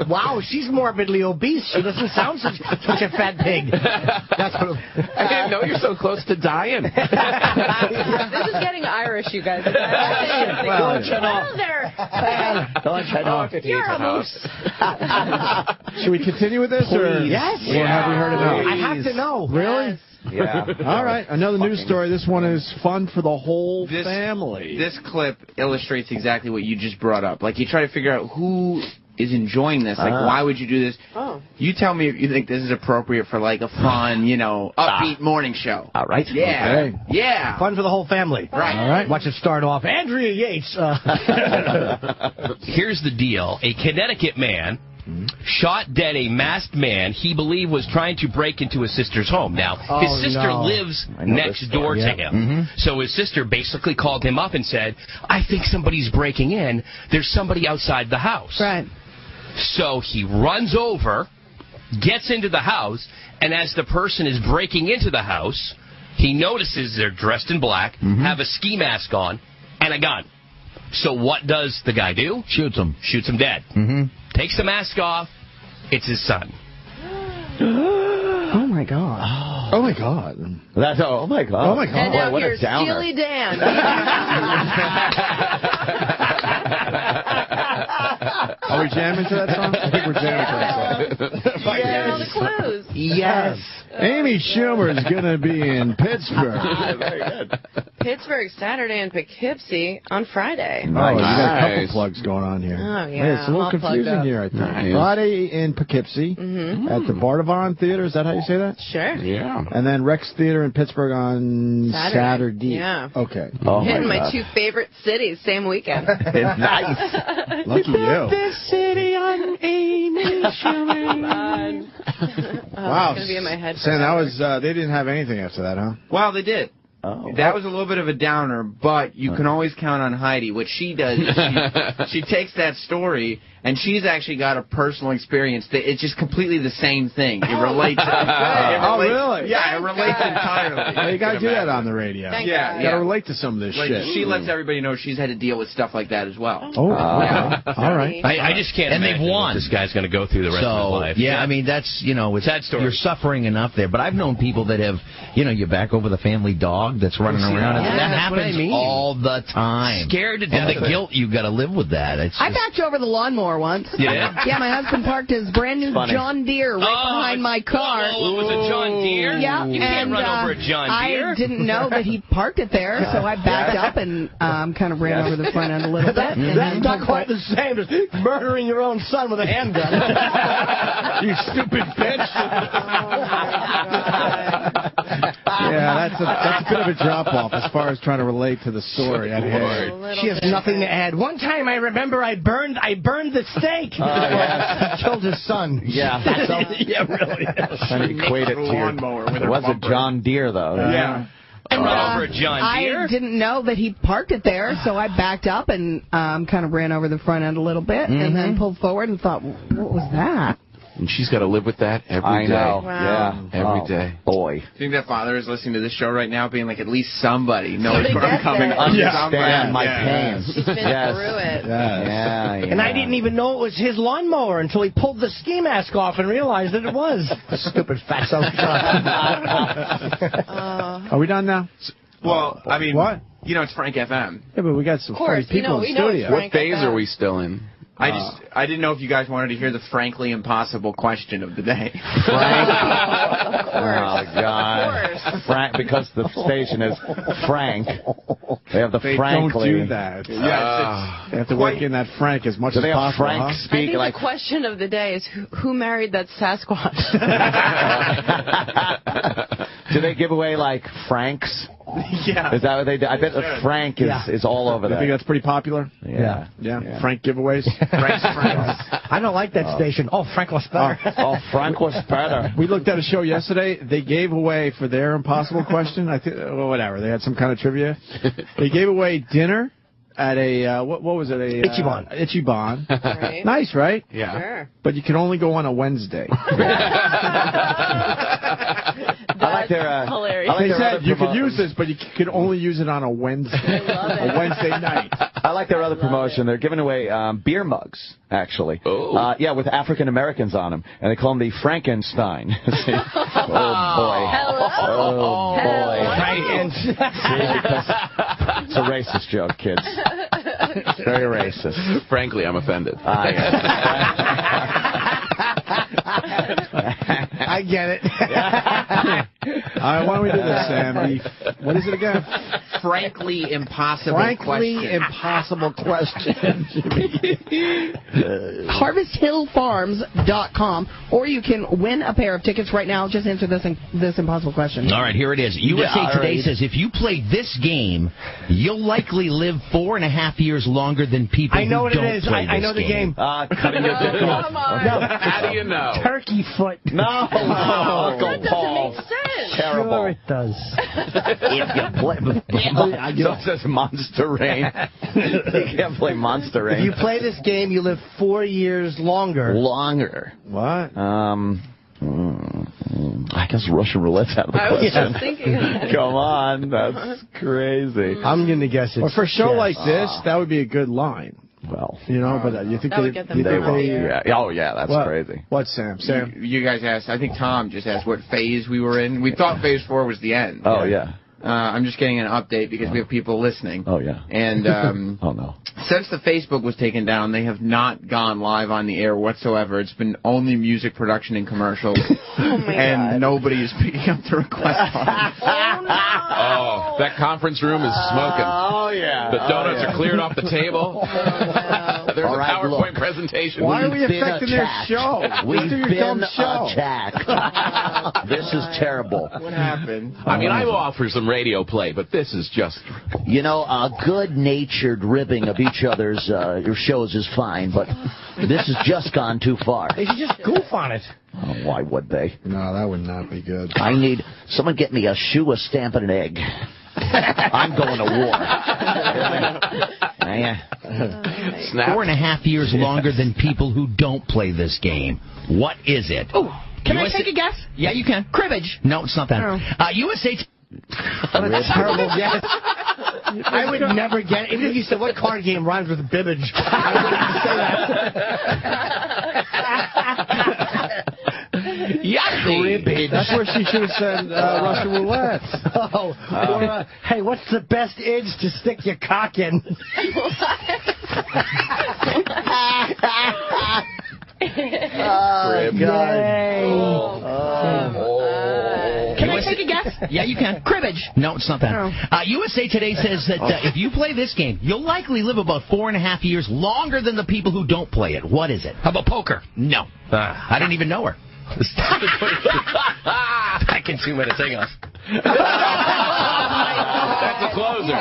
Wow, she's morbidly obese. She doesn't sound such a fat pig. That's what I didn't know you're so close to dying. This is getting Irish, you guys. Well, you're a moose. Should we continue with this? Or? Yes. Or have we heard enough? I have to know. Really? Yeah. All right, another news story. This one is fun for the whole family. This clip illustrates exactly what you just brought up. Like, you try to figure out who is enjoying this. Like, why would you do this? Oh. You tell me if you think this is appropriate for, like, a fun, upbeat morning show. All right. Yeah. Okay. Yeah. Fun for the whole family. Right. All right. Watch it start off. Andrea Yates. Here's the deal. A Connecticut man shot dead a masked man he believed was trying to break into his sister's home. Now, his sister lives next door to him. So his sister basically called him up and said, I think somebody's breaking in. There's somebody outside the house. Right. So he runs over, gets into the house, and as the person is breaking into the house, he notices they're dressed in black, have a ski mask on, and a gun. So what does the guy do? Shoots him. Shoots him dead. Takes the mask off. It's his son. Oh, my God. Oh, my God. Oh, my God. Oh, my God. And now Boy, what a here's downer. Steely Dan. Are we jamming to that song? I think we're jamming to that song. Yeah, all the clues. Yes. Amy Schumer is going to be in Pittsburgh. Very good. Pittsburgh Saturday and Poughkeepsie on Friday. Oh, you got a couple plugs going on here. Oh, yeah. Hey, it's a little I'm all plugged confusing up. here, I think. Nice. Friday in Poughkeepsie at the Bardavon Theater. Is that how you say that? Sure. Yeah. And then Rex Theater in Pittsburgh on Saturday. Yeah. Okay. Oh, Hitting my my God. two favorite cities same weekend. Nice. Lucky you. This city on Amy Schumer. Wow. It's going to be in my head Sam, that forever. was, they didn't have anything after that, huh? Well, they did. Oh. That was a little bit of a downer, but you can always count on Heidi. What she does is she takes that story, and she's actually got a personal experience that it's just completely the same thing. It relates. Oh, really? Yeah, it relates entirely. Well, you got to do that on the radio. Thank Yeah, God. You got to relate to some of this Like, shit. she lets everybody know she's had to deal with stuff like that as well. Oh, Yeah. all right. I just can't And they've imagine what won. this guy's going to go through the rest of his life. Yeah, I mean, that's, it's Sad story. You're suffering enough there. But I've known people that have, you're back over the family dog that's running around. And that that's what I happens mean. all the time. Scared to And death. the guilt you've got to live with that. It's I just, backed over the lawnmower once. Yeah? Yeah, my husband parked his brand new Funny. John Deere right behind my car. Oh, it was a John Deere? Yeah, You can't and run over a John Deere. I didn't know that he parked it there, so I backed up and kind of ran over the front end a little bit. And That's then not quite the same as murdering your own son with a handgun. You stupid bitch. Yeah, that's a bit of a drop-off as far as trying to relate to the story at hand. She has nothing to add. One time I remember I burned the steak. He killed his son. Yeah. Yeah, really. Trying to equate it to your... It was a John Deere, though. Yeah. And run over a John Deere? I didn't know that he parked it there, so I backed up and kind of ran over the front end a little bit, and then pulled forward and thought, what was that? And she's got to live with that every day. I know. Wow. Yeah. Every day. Boy. Do you think that father is listening to this show right now, being like, at least somebody knows Somebody where I'm gets coming it. from? Understand my Yeah. pain. He's been Yes. through it. Yeah. And I didn't even know it was his lawnmower until he pulled the ski mask off and realized that it was. Stupid fatso. Are we done now? Well, I mean, What? it's Frank FM. Yeah, but we got some Of course, funny people in we the know it's studio. Frank What phase FM. are we still in? I didn't know if you guys wanted to hear the frankly impossible question of the day. Frank. Of course. Oh, God. Of course. Frank, because the station is Frank. They have the They Frankly. don't do that. They have to work in that Frank as much Do as they have possible, Frank huh? I speak think like... the question of the day is who married that Sasquatch? Do they give away, like, Franks? Yeah. Is that what they do? I bet the Frank is all over You think that. that's pretty popular? Yeah. Yeah. Frank giveaways? Frank's friends. I don't like that station. Oh, Frank was better. Oh, Frank was better. We looked at a show yesterday. They gave away for their impossible question. I think, well, whatever. They had some kind of trivia. They gave away dinner at a what was it? A Ichiban. Ichiban. Right. Nice, right? Yeah. Sure. But you can only go on a Wednesday. I like their... hilarious. I like They their said other you could promo- use this, but you could only use it on a Wednesday. love it. A Wednesday night. I like their other promotion. They're giving away beer mugs, actually. Oh. Yeah, with African Americans on them. And they call them the Frankenstein. See? Oh, boy. Hello. Oh, boy. Frankenstein. See, because it's a racist joke, kids. It's very racist. Frankly, I'm offended. I get it. Why don't we do this, Sam? What is it again? Frankly impossible question. HarvestHillFarms.com, or you can win a pair of tickets right now. Just answer this impossible question. All right, here it is. USA Today says if you play this game, you'll likely live 4.5 years longer than people I know who what don't it is. play I know the game. Cutting your dick off. How do you know? Turkey foot. No, That doesn't make sense. Terrible. Sure it does. If you play, so it says Monster Rain. You can't play Monster Rain. If you play this game, you live 4 years longer. Longer. What? I guess Russian roulette's out of the I was question. just thinking that. Come on, that's crazy. I'm going to guess it's... Well, for a show like this, that would be a good line. Well, you know, but you think that would get them Oh yeah, that's crazy. What, Sam? You guys asked. I think Tom just asked what phase we were in. We thought phase 4 was the end. Oh yeah. I'm just getting an update because we have people listening. Oh yeah. And oh no. Since the Facebook was taken down, they have not gone live on the air whatsoever. It's been only music production and commercials. And nobody is picking up the request. Oh, that conference room is smoking. Oh yeah. The donuts are cleared off the table. There's a PowerPoint presentation. Why are we affecting their show? We've been attacked. This is terrible. What happened? I mean, I will offer some radio play, but this is just... You know, a good-natured ribbing of each other's shows is fine, but this has just gone too far. They should just goof on it. Oh, why would they? No, that would not be good. I need... Someone get me a shoe, a stamp, and an egg. I'm going to war. 4.5 years longer than people who don't play this game. What is it? Oh, can I take a guess? Yeah, you can. Cribbage. No, it's not that. USA... What a terrible guess. I would never get it. Even if you said, what card game rhymes with bibbage? I wouldn't say that. Cribbage. That's where she should have said Russian roulette. Or, hey, what's the best edge to stick your cock in? Can I take a guess? Yeah, you can. Cribbage. No, it's not that. USA Today says that if you play this game, you'll likely live about 4.5 years longer than the people who don't play it. What is it? How about poker? No. I didn't even know her. Back in 2 minutes. Hang on. That's a closer.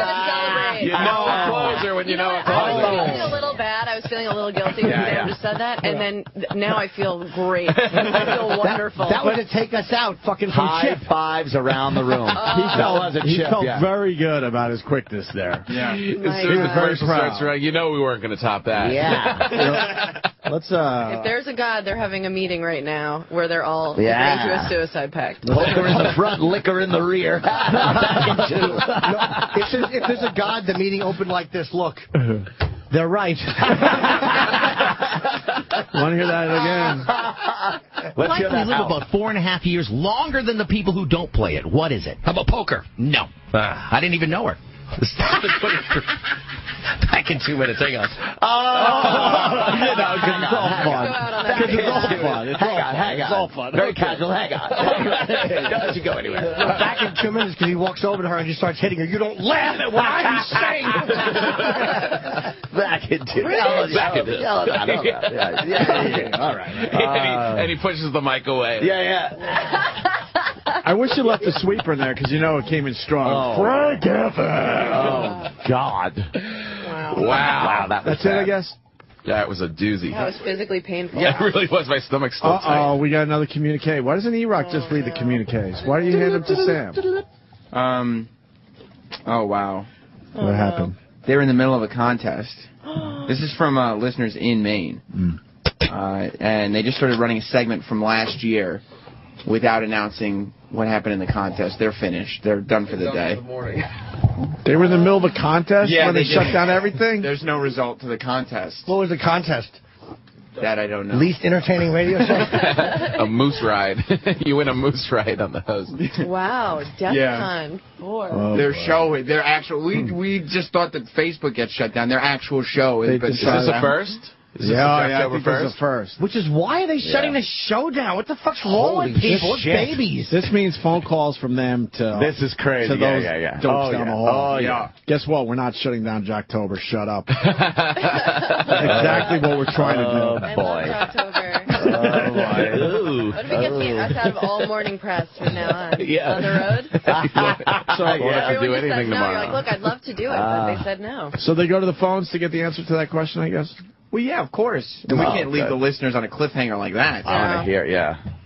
You know a closer when you know a closer. I was feeling a little bad. I was feeling a little guilty when Sam just said that, and then now I feel great. I feel wonderful. That would take us out, fucking from High Chip. fives around the room. He felt very good about his quickness there. Yeah. As soon as the first starts running, you know we weren't going to top that. Yeah. Let's If there's a god, they're having a meeting right now where they're all agreeing to a suicide pact. Poker in the front, liquor in the rear. If there's a god, the meeting opened like this. Look, they're right. Want to hear that again? Let's hear that live about 4.5 years longer than the people who don't play it. What is it? How about poker? No. I didn't even know her. Back in 2 minutes. Hang on. Because it's all fun. Hang on. It's all fun. Very casual. Hang on. Don't let you go anywhere. Back in 2 minutes because he walks over to her and just starts hitting her. You don't laugh at what I'm saying. Back in 2 minutes. All right. And he pushes the mic away. Yeah. I wish you left the sweeper in there because you know it came in strong. Frank FM. Oh, God. Wow. That's it, I guess? Yeah, it was a doozy. That was physically painful. Yeah, it really was. My stomach still tight. We got another communique. Why doesn't E-Rock just read the communiques? Why do you hand them to Sam? Oh, wow. What happened? They were in the middle of a contest. This is from listeners in Maine. And they just started running a segment from last year without announcing what happened in the contest. They're finished. They're done for the day. They were in the middle of a contest when they shut down everything? There's no result to the contest. What was the contest? That I don't know. Least entertaining radio show? A moose ride. You win a moose ride on the host. Wow. DEFCON 4. Their show, their actual... We just thought that Facebook gets shut down. Their actual show is... Is this a first? I think this is the first. Which is why are they shutting the show down? What the fuck's wrong with people? It's babies. This means phone calls from them to... This is crazy. To those dopes down the hall. Guess what? We're not shutting down Jocktober. Shut up. Exactly what we're trying to do. Oh, boy. Jocktober. What if we get us out of all morning press from now on? On the road? So I won't have to do anything tomorrow. You're like, look, I'd love to do it, but they said no. So they go to the phones to get the answer to that question, I guess? Well, yeah, of course. And we can't leave the listeners on a cliffhanger like that. I want to hear,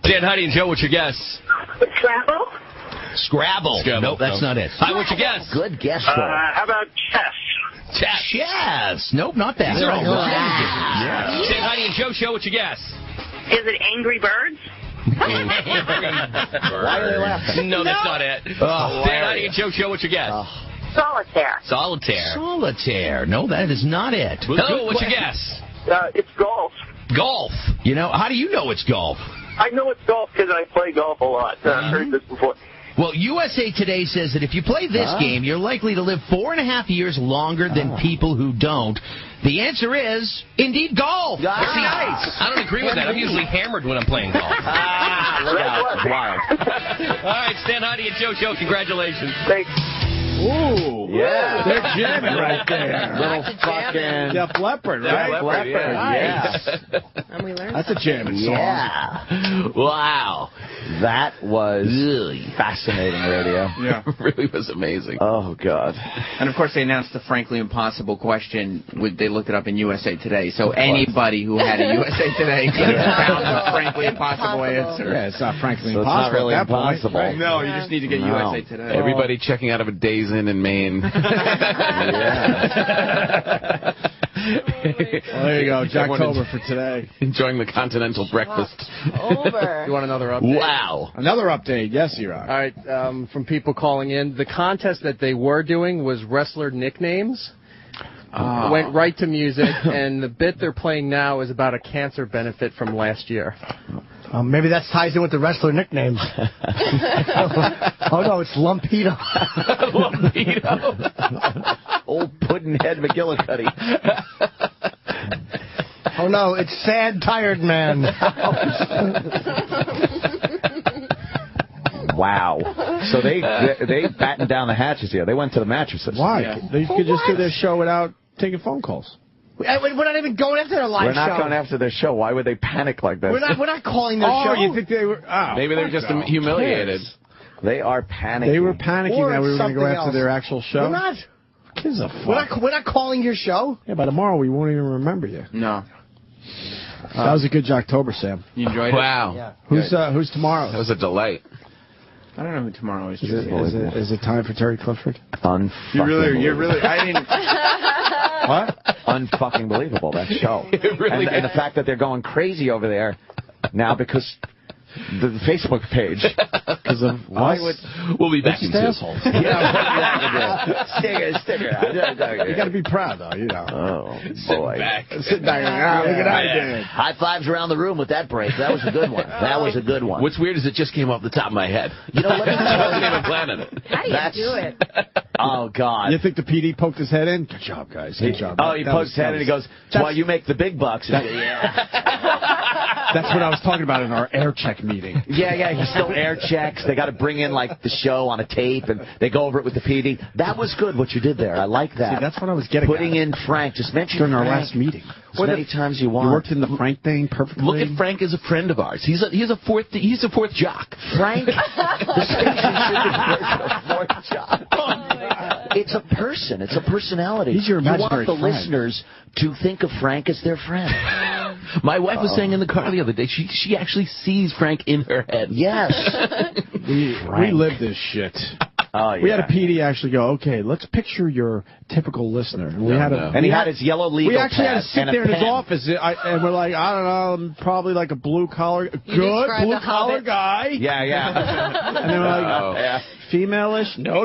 Dan, Heidi, and Joe, what's your guess? Scrabble? Scrabble. Nope, that's not it. Hi, what's your guess? Good guess, how about chess? Chess. Nope, not that. These are all Dan, Heidi, and Joe show, what's your guess? Is it Angry Birds? Why are they laughing? No, that's not it. Dan, Heidi, and Joe show, what's your guess? Solitaire. Solitaire. No, that is not it. Hello, what's your guess? It's golf. Golf. You know, how do you know it's golf? I know it's golf because I play golf a lot. I've heard this before. Well, USA Today says that if you play this game, you're likely to live 4.5 years longer than people who don't. The answer is, indeed, golf. See, I don't agree with that. I'm usually hammered when I'm playing golf. Look out. It's wild. All right, Stan, Heidi, and Joe Show, congratulations. Thanks. Ooh. Yeah. They're jamming right there. Little fucking... Def Leppard, right? Def Leppard, Nice. And we learned That's a jamming song. Yeah. Wow. That was fascinating radio. Yeah. It really was amazing. Oh, God. And, of course, they announced the frankly impossible question. They looked it up in USA Today. So anybody who had a USA Today could have found the frankly impossible answer. Yeah, it's not frankly So it's impossible. not really at that point. impossible. Right. No, you just need to get USA Today. Everybody checking out of a Days Inn in Maine. Well, there you go. Jocktober for today. Enjoying the continental breakfast. over. You want another update? Wow. Another update. Yes, E-Rock. All right, from people calling in, the contest that they were doing was wrestler nicknames. Went right to music, and the bit they're playing now is about a cancer benefit from last year. Maybe that ties in with the wrestler nicknames. Oh, no, it's Lumpito. Lumpito. Old Puddinhead McGillicuddy. Oh, no, it's Sad Tired Man. Wow. So they battened down the hatches here. They went to the mattresses. Why? Yeah. They could just do their show without taking phone calls. We're not even going after their live show. We're not going after their show. Why would they panic like this? We're not calling their show. Oh, you think they were... Oh, maybe they were just humiliated. They are panicking. They were panicking Or that we were going to go after something their else. actual show. We're not. Gives a fuck. We're not calling your show. Yeah, by tomorrow we won't even remember you. No. That was a good Jocktober, Sam. You enjoyed it? Wow. Yeah. Who's tomorrow? That was a delight. I don't know who tomorrow is. Is it time for Terry Clifford? You're really, I didn't... What? Unfucking believable, that show. Really and the fact that they're going crazy over there now because the Facebook page. Because of why us? We'll be back in two. assholes. Sticker. You got to be proud, though, you know. Oh, boy. Sit back. Look at I did. High fives around the room with that break. That was a good one. That was a good one. What's weird is it just came off the top of my head. You know, let me I wasn't even planning it. How do you do it? Oh, God. You think the PD poked his head in? Good job, guys. Good job. Oh, he pokes his head and he goes, that's why you make the big bucks. That's what I was talking about in our air check meeting. Yeah, he still air checks. They got to bring in, like, the show on a tape, and they go over it with the PD. That was good, what you did there. I like that. See, that's what I was getting Putting at. in Frank. Just mention during our Frank last meeting. As many times you want. You worked in the Frank thing perfectly. Look at Frank as a friend of ours. He's a fourth jock. Frank, the station should be a fourth jock. It's a person. It's a personality. He's your imaginary You want the friend. listeners to think of Frank as their friend. My wife was saying in the car the other day, she actually sees Frank in her head. Yes. We lived this shit. Oh, yeah. We had a PD actually go, okay, let's picture your typical listener. And he had his yellow legal We actually had to pad sit and a there in his pen. office, and we're like, I don't know, probably like a blue-collar, good blue-collar guy. Yeah. And they were like, female-ish. No,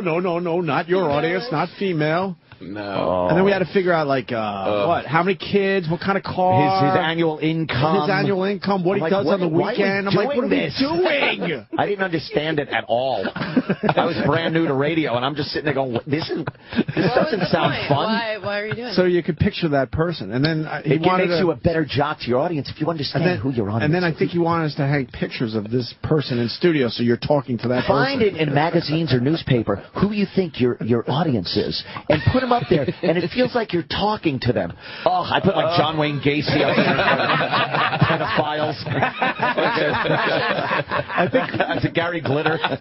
not your audience, not female. No. And then we had to figure out, like, how many kids, what kind of car. His annual income. His annual income, what he does on the weekend. I'm like, what are we doing? I didn't understand it at all. I was brand new to radio, and I'm just sitting there going, this doesn't sound fun. Why are you doing So you could picture that person. And then it makes you a better jock to your audience if you understand who your audience is. And then I think he wanted us to hang pictures of this person in studio, so you're talking to that person. Find it in magazines or newspaper who you think your audience is, and put them up there, and it feels like you're talking to them. Oh, I put like John Wayne Gacy up there. Pedophiles. I think it's a Gary Glitter. If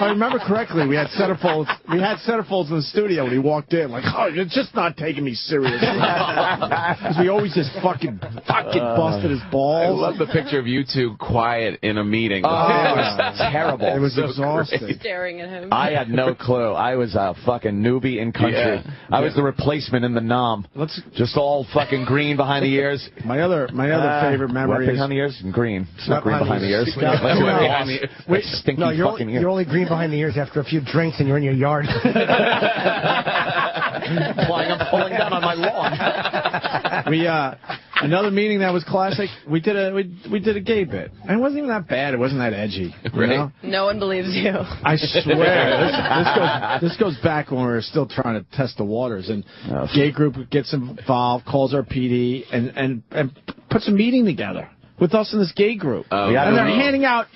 I remember correctly, we had centerfolds. We had centerfolds in the studio when he walked in. Like, oh, you're just not taking me seriously. Because we always just fucking busted his balls. I love the picture of you two quiet in a meeting. Oh, it was terrible. It was so exhausting. great. Staring at him. I had no clue. I was a fucking newbie in country. Yeah. I was the replacement in the nom. Just all fucking green behind the ears. My other favorite memory behind the ears and green. It's not green behind the ears. Wait, stinky no, fucking ears. You're only green behind the ears after a few drinks and you're in your yard. I'm pulling down on my lawn. Another meeting that was classic. We did a gay bit, and it wasn't even that bad. It wasn't that edgy. You know? No one believes you. I swear. This goes back when we were still trying to test the waters, and gay group gets involved, calls our PD, and puts a meeting together with us in this gay group. And they're handing out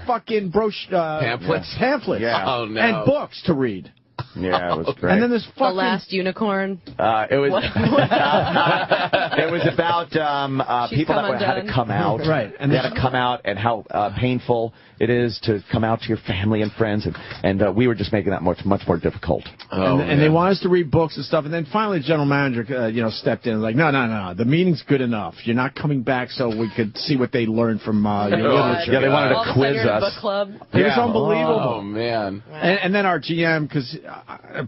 fucking pamphlets. Yeah. Oh, no. And books to read. Yeah, it was great. And then this fucking... The Last Unicorn. It was about people that had to come out. Right. And they had to come out, and how painful it is to come out to your family and friends, and we were just making that much more difficult. And they want us to read books and stuff, and then finally the general manager stepped in and was like, no, the meeting's good enough. You're not coming back so we could see what they learned from your literature. Yeah, they wanted to quiz us. Book club. It was unbelievable. Oh, man. And then our GM, because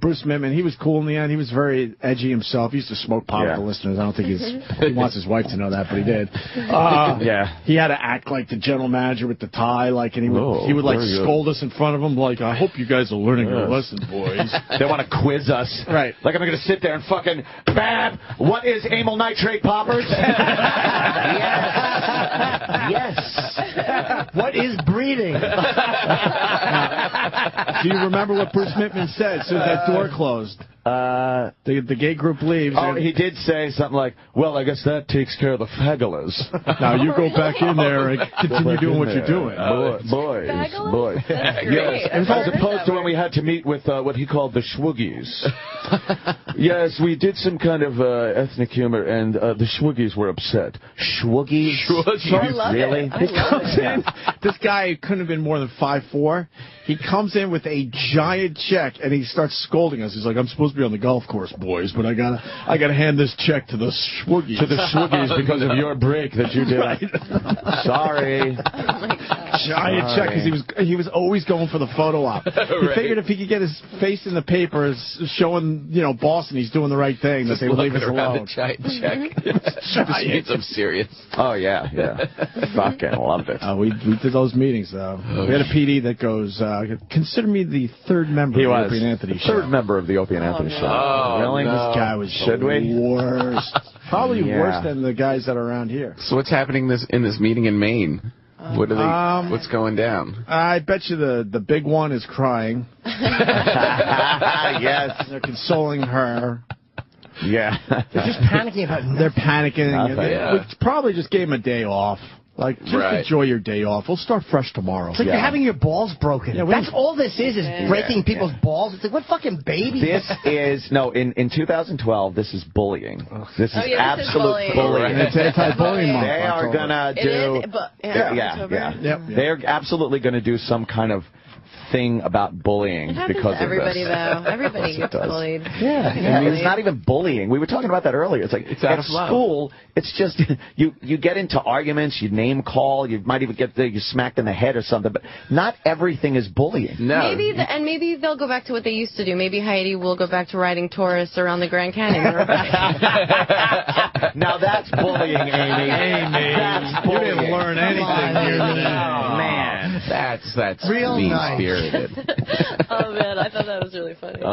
Bruce Mittman, he was cool in the end. He was very edgy himself. He used to smoke pot with the listeners. I don't think he wants his wife to know that, but he did. He had to act like the general manager with the tie, and he would like scold us in front of him, like, I hope you guys are learning your lesson, boys. They want to quiz us. Right. Like, I'm going to sit there and fucking, Bab, what is amyl nitrate poppers? Yes. What is breeding? Do you remember what Bruce Mittman said as soon as that door closed? The gay group leaves. Oh, he did say something like, well, I guess that takes care of the faggolas. Now you go back in there and continue doing what you're doing. Boys. Yes. As opposed to when we had to meet with what he called the Schwoogies. Yes, we did some kind of ethnic humor, and the Schwoogies were upset. Schwoogies? Really? This guy couldn't have been more than 5'4". He comes in with a giant check, and he starts scolding us. He's like, I'm supposed to be on the golf course, boys, but I gotta hand this check to the Schwoogies. To the Schwoogies because of your break that you did. Right. Sorry. Giant check, because he was always going for the photo op. He figured if he could get his face in the paper showing, Boston he's doing the right thing, that they would leave us alone. The giant check. Giant. I'm serious. Oh, yeah. Fucking loved it. We did those meetings, though. We had a PD that goes, consider me the third member of the Opie and Anthony show. Third member of the Opie and Anthony show. Oh, really? This guy was worst. Probably worse than the guys that are around here. So what's happening in this meeting in Maine? What's going down? I bet you the big one is crying. Yes. They're consoling her. Yeah. They're just panicking about nothing. They're panicking. Yeah. We probably just gave him a day off. Like, just enjoy your day off. We'll start fresh tomorrow. It's like you're having your balls broken. Yeah, that's all this is breaking people's balls. It's like, what fucking baby? This is, in 2012, this is bullying. This is absolute bullying. It's anti-bullying month. They are going to do... They're absolutely going to do some kind of thing about bullying because of everybody, though. Everybody gets bullied. Yeah. I mean, it's not even bullying. We were talking about that earlier. It's like, at school, it's just, you get into arguments, you name call, you might even get you smacked in the head or something, but not everything is bullying. No. Maybe they'll go back to what they used to do. Maybe Heidi will go back to riding tourists around the Grand Canyon. Now that's bullying, Amy. That's bullying. You didn't learn anything here today. Man. That's real mean-spirited. Oh, man, I thought that was really funny. All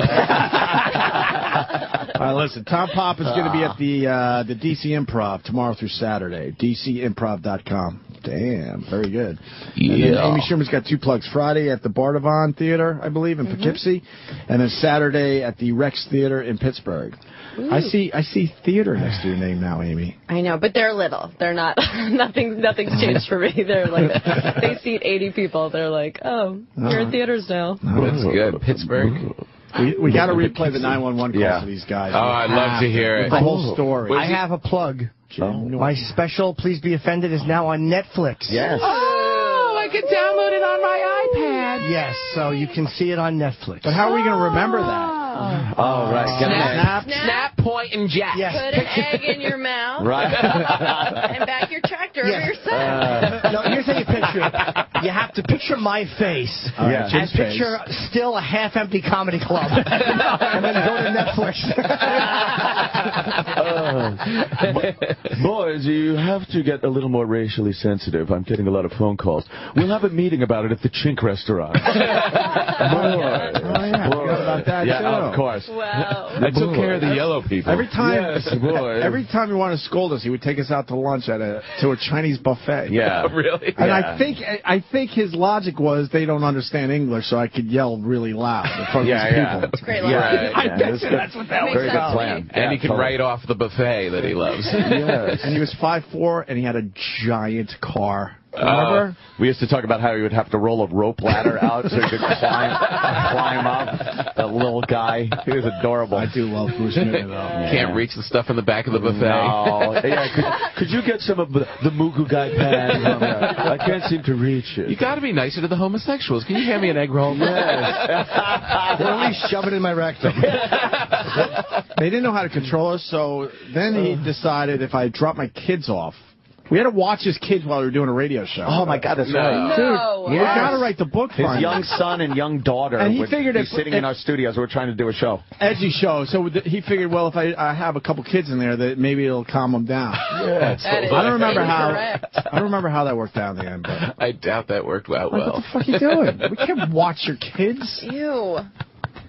right, listen, Tom Pop is going to be at the DC Improv tomorrow through Saturday. DCimprov.com. Damn, very good. Yeah. And then Amy Sherman's got 2 plugs. Friday at the Bardavon Theater, I believe, in Poughkeepsie, and then Saturday at the Rex Theater in Pittsburgh. Ooh. I see theater next to your name now, Amy. I know, but they're little. They're not. Nothing's changed for me. They're like they seat 80 people. They're like, oh, you're in theaters now. That's good. Pittsburgh. We got to replay the 911 calls to these guys. Oh, I'd love to hear it. The whole story. I have a plug. My special, Please Be Offended, is now on Netflix. Yes. Oh, I can download it on my iPad. Yes, so you can see it on Netflix. But how are we going to remember that? Oh, right. Snap, point, and jack. Yes. Put an egg in your mouth. Right. And back your tractor over your set. No, here's how you picture it. You have to picture my face. And picture still a half-empty comedy club. And then go to Netflix. Boys, you have to get a little more racially sensitive. I'm getting a lot of phone calls. We'll have a meeting about it at the Chink restaurant. About that too. Of course. Wow. I took care of the yellow people. Every time he wanted to scold us, he would take us out to lunch to a Chinese buffet. Yeah. Really? And I think his logic was they don't understand English, so I could yell really loud in front of these people. That's great logic. I bet you that's what that was. Very good plan. And he can write off the buffet that he loves. Yes. And he was 5'4", and he had a giant car. Remember? We used to talk about how he would have to roll a rope ladder out so he could climb up. That little guy. He was adorable. I do love Bruce Smith, though. Can't reach the stuff in the back of the buffet. No. Could you get some of the Mugu guy pants? I can't seem to reach it. You got to be nicer to the homosexuals. Can you hand me an egg roll? Yes. Or at least shove it in my rectum. They didn't know how to control us, so then he decided if I dropped my kids off, we had to watch his kids while we were doing a radio show. Oh, my God, that's right. Dude, we got to write the book for him. His young son and young daughter would be sitting in our studios. We're trying to do a show. Edgy show. So he figured, well, if I have a couple kids in there, that maybe it'll calm them down. Yeah. I don't remember how that worked out in the end. But I doubt that worked out well. What the fuck are you doing? We can't watch your kids. Ew.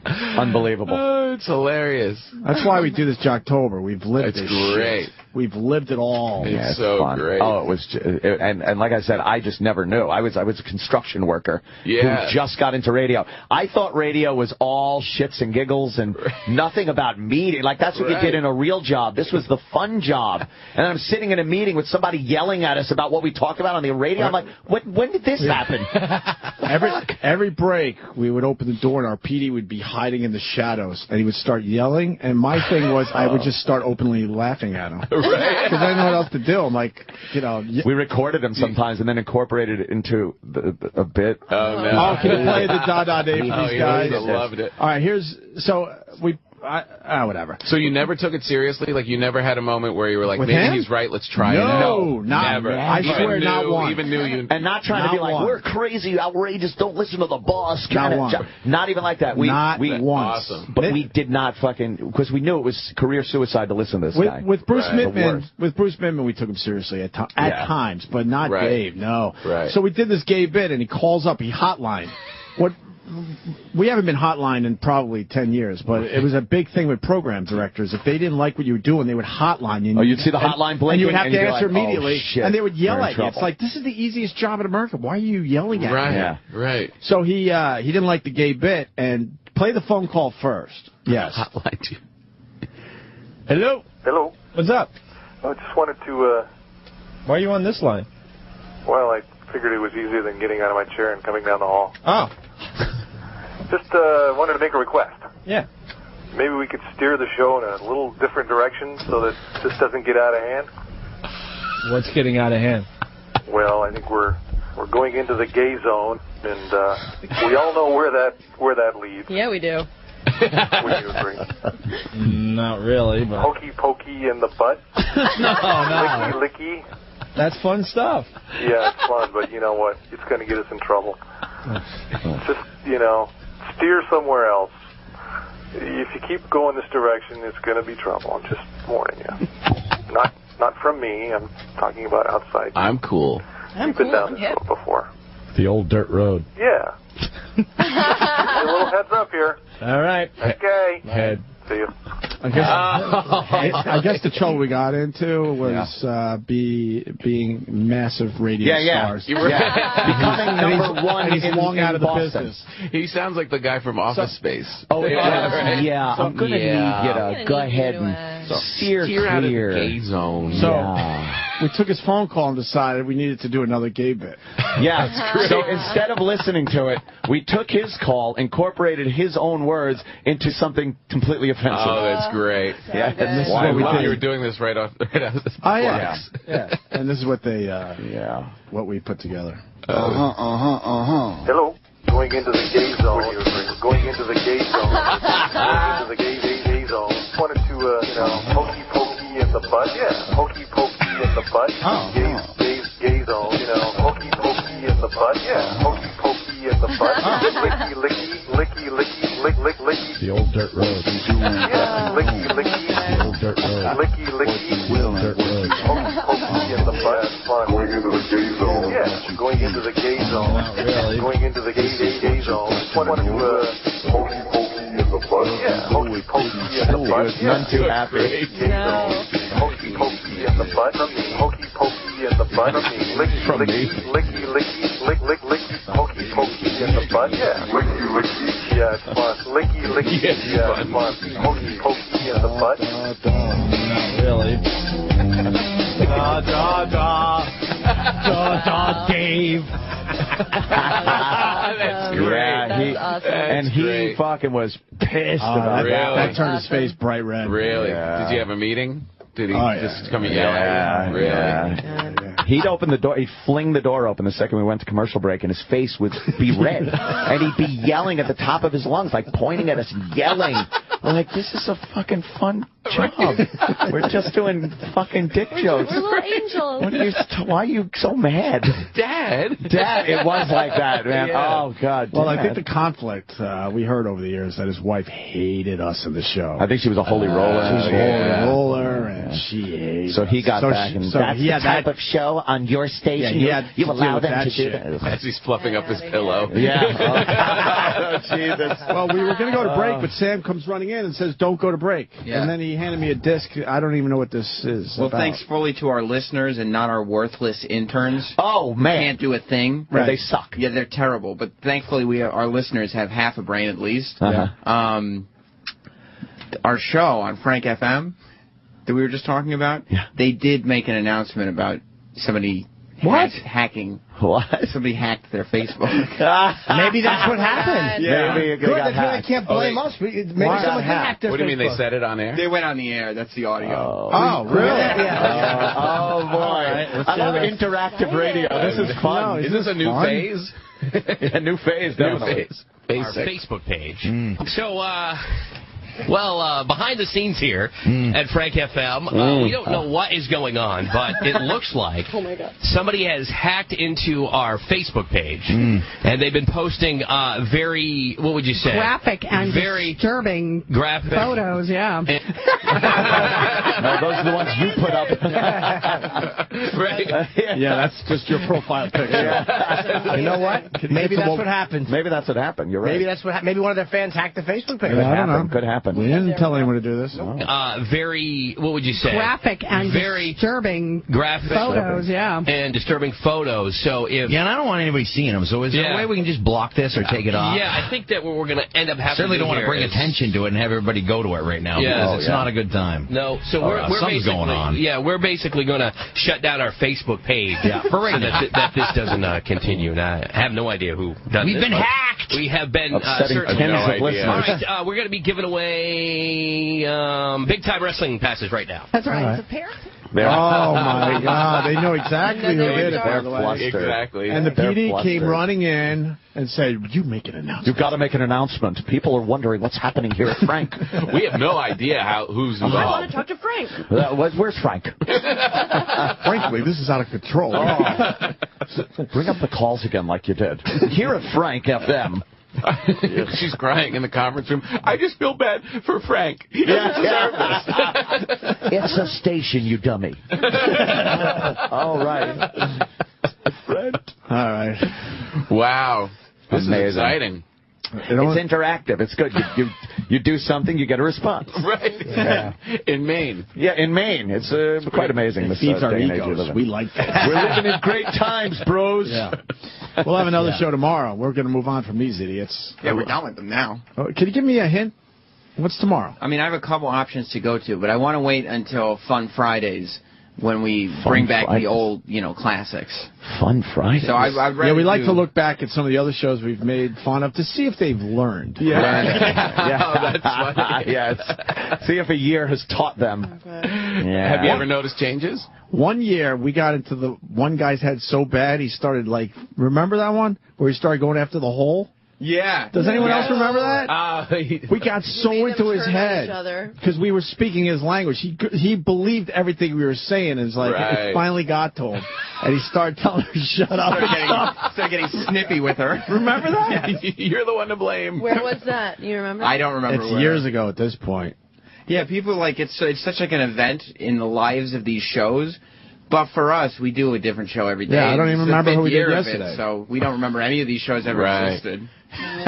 Unbelievable. Oh, it's hilarious. That's why we do this Jocktober. We've lived this great. Shit. We've lived it all. It's so great. Oh, it was, and like I said, I just never knew. I was a construction worker who just got into radio. I thought radio was all shits and giggles and nothing about meeting. Like that's what you did in a real job. This was the fun job. And I'm sitting in a meeting with somebody yelling at us about what we talked about on the radio. I'm like, when did this happen? Every break, we would open the door and our PD would be hiding in the shadows, and he would start yelling. And my thing was, I would just start openly laughing at him. Because I didn't know what else to do. I'm like, we recorded him sometimes and then incorporated it into a bit. Oh, no. Oh, can you play the da-da day for these guys? I loved it. All right, whatever. So you never took it seriously? Like, you never had a moment where you were like, with maybe him? he's right, let's try it out? No, never. I swear, not one. Even knew you. And not trying to be like, we're crazy, outrageous, don't listen to the boss. Not even like that. Not once. Awesome. But we did not because we knew it was career suicide to listen to this guy. With Bruce Mittman, we took him seriously at times, but not Dave, no. Right. So we did this gay bit, and he calls up, he hotlined. We haven't been hotlined in probably 10 years, but it was a big thing with program directors. If they didn't like what you were doing, they would hotline you. Oh, you'd see the hotline blinking, and you would have to answer like, immediately, shit, and they would yell at you. trouble. It's like, this is the easiest job in America. Why are you yelling at me? Yeah. Right. So he didn't like the gay bit, and play the phone call first. Yes. Hotline you. Hello. Hello. What's up? I just wanted to. Why are you on this line? Well, I figured it was easier than getting out of my chair and coming down the hall. Oh. Just wanted to make a request. Yeah. Maybe we could steer the show in a little different direction so that this doesn't get out of hand. What's getting out of hand? Well, I think we're going into the gay zone, and we all know where that leads. Yeah, we do. Would you agree? Not really, but Hokey pokey in the butt. no. Licky licky. That's fun stuff. Yeah, it's fun, but you know what? It's going to get us in trouble. Just, steer somewhere else. If you keep going this direction, it's going to be trouble. I'm just warning you. Not from me. I'm talking about outside. I'm cool. You've been down this road before. The old dirt road. Yeah. A little heads up here. All right. Okay. Head. See you. I guess the trouble we got into was being massive radio stars. Becoming number one. He's long out of the Boston. business. He sounds like the guy from Office Space. Oh, right? yeah. I'm going to need you to go ahead and steer out of the clear. gay zone. So we took his phone call and decided we needed to do another gay bit. Yeah. So instead of listening to it, we took his call, incorporated his own words into something completely offensive. Oh, that's great. Yeah. And this is what we did. You were doing this right off the yeah. And this is what they what we put together. Hello. Going into the gay zone. Going into the gay zone. Going into the gay zone. Wanted to, hokey pokey in the butt. Yeah, hokey pokey in the butt. Gay zone. Hokey pokey in the butt. Yeah, hokey pokey in the butt. Licky, licky. The old dirt road. Yeah, licky. The old dirt road. Licky. The old dirt road. Hokey in the butt. Fun. Going into the gay zone. Yeah, going into the gay zone. Really? Going into the gay zone. Wanted to, hokey pokey in the butt. Yeah, hokey pokey in the butt. None too happy. No. Hokey pokey in the butt. Hokey pokey in the butt. Licky. Hokey pokey in the butt. Yeah. Licky. Yeah, it's fun. Licky. Yeah, it's fun. Hokey pokey in the butt. Not really. Dave. That's great. Awesome. He fucking was pissed about that. That turned his face bright red. Really? Yeah. Did you have a meeting? Did he just come and yell Yeah, at you? Really? He'd open the door. He'd fling the door open the second we went to commercial break, and his face would be red. And he'd be yelling at the top of his lungs, like pointing at us, yelling. We're like, this is a fucking fun job. We're just doing fucking dick jokes. We're little angels. Why are you so mad? Dad, it was like that, man. Yeah. Oh, God. Well, I think the conflict we heard over the years that his wife hated us in the show. I think she was a holy roller. She was a holy roller, and she hated So he got back, and that's he the had type of show on your station. You allow them to do that. As he's fluffing up his pillow. Yeah. Oh, Jesus. Well, we were going to go to break, but Sam comes running in and says, don't go to break. Yeah. And then he handed me a disc. I don't even know what this is Well, about. thanks fully to our listeners and not our worthless interns. Oh, man. Can't do a thing. Right. They suck. Yeah, they're terrible. But thankfully, our listeners have half a brain at least. Uh-huh. Our show on Frank FM that we were just talking about, they did make an announcement about somebody hacking. What? Somebody hacked their Facebook. Maybe that's what happened. Yeah. Maybe Good, that's why I can't blame us. Maybe someone hacked their What do you mean Facebook. they said it on air? They went on the air. That's the audio. Oh, really? Yeah. Oh, boy. I love interactive radio. This is fun. Is this a new phase? A new phase, definitely. Our Facebook page. So, behind the scenes here at Frank FM, we don't know what is going on, but it looks like somebody has hacked into our Facebook page, and they've been posting very, what would you say? Graphic and disturbing photos, No, those are the ones you put up. Right? Yeah, that's just your profile picture. You know what? Maybe that's what happened. Maybe that's what happened. You're right. Maybe that's what. Maybe one of their fans hacked the Facebook page. I don't know. Could happen. We didn't tell anyone to do this. Very, what would you say? Graphic and disturbing photos, and disturbing photos. So if and I don't want anybody seeing them. So is there a way we can just block this or take it off? Yeah, I think that what we're going to end up having. Certainly to do don't want to bring here is- attention to it and have everybody go to it right now because it's not a good time. No, so we're something's basically going on. Yeah, we're basically going to shut down our Facebook page for right so now. that this doesn't continue. And I have no idea who done We've this, been but hacked. We have been Upsetting certainly. tens of All listeners. right, we're going to be giving away big time wrestling passes right now. That's right. All right. It's a pair. Oh, my God. They know exactly who did it, by They're the way. flustered. Exactly. And the They're PD flustered. came running in and said, you make an announcement. You've got to make an announcement. People are wondering what's happening here at Frank. We have no idea who's I involved. want to talk to Frank. Where's Frank? Frankly, this is out of control. Bring up the calls again like you did. Here at Frank FM. She's crying in the conference room. I just feel bad for Frank. He doesn't deserve this. It's a station, you dummy. All right. All right. Wow. This Amazing. is exciting. It's interactive. It's good. You do something, you get a response. Right. Yeah. In Maine. Yeah, in Maine. It's quite amazing. It feeds our egos. We like that. We're living in great times, bros. Yeah. We'll have another show tomorrow. We're going to move on from these idiots. Yeah, we're done with them now. Oh, can you give me a hint? What's tomorrow? I mean, I have a couple options to go to, but I want to wait until Fun Fridays when we bring back the old, classics. Fun Fridays. So I'd rather we like to look back at some of the other shows we've made fun of to see if they've learned. Yeah. Yeah. Oh, that's funny. Yes. See if a year has taught them. Yeah. Have you ever noticed changes? One year, we got into the one guy's head so bad, he started, remember that one? Where he started going after the hole? Yeah. Does anyone else remember that? We got so into his head because we were speaking his language. He believed everything we were saying. It finally got to him, and he started telling her shut up. Started getting snippy with her. Remember that? Yeah. You're the one to blame. Where was that? You remember? I don't remember. It's years ago at this point. Yeah, people it's such an event in the lives of these shows. But for us, we do a different show every day. Yeah, I don't even remember who we did yesterday. So we don't remember any of these shows ever existed.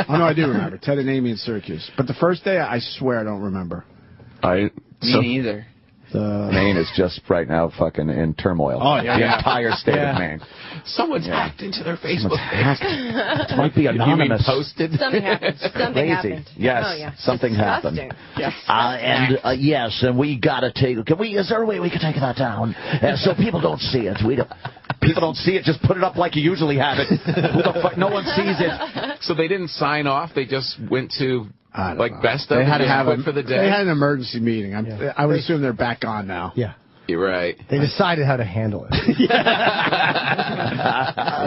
Oh, no, I do remember. Ted and Amy in Syracuse. But the first day, I swear I don't remember. Me neither. Maine is just right now fucking in turmoil. Oh, yeah. The entire state of Maine. Someone's hacked into their Facebook page. It might be anonymous. You mean posted? Something happened. Something happened. Yes, something happened. Yes. Yes, and we gotta take. Is there a way we can take that down so people don't see it? People don't see it. Just put it up like you usually have it. Who the fuck? No one sees it. So they didn't sign off. They just went to best of. They had to have for the day. They had an emergency meeting. I would assume they're back on now. Yeah. You're right. They decided how to handle it.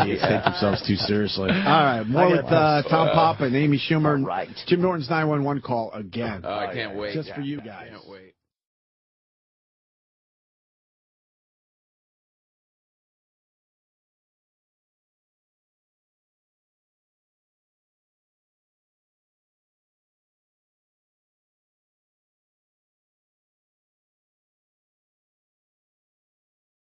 They take themselves too seriously. All right, more with Tom Papa and Amy Schumer. Right. Jim Norton's 911 call again. Oh, I can't wait. Just for you guys. I can't wait.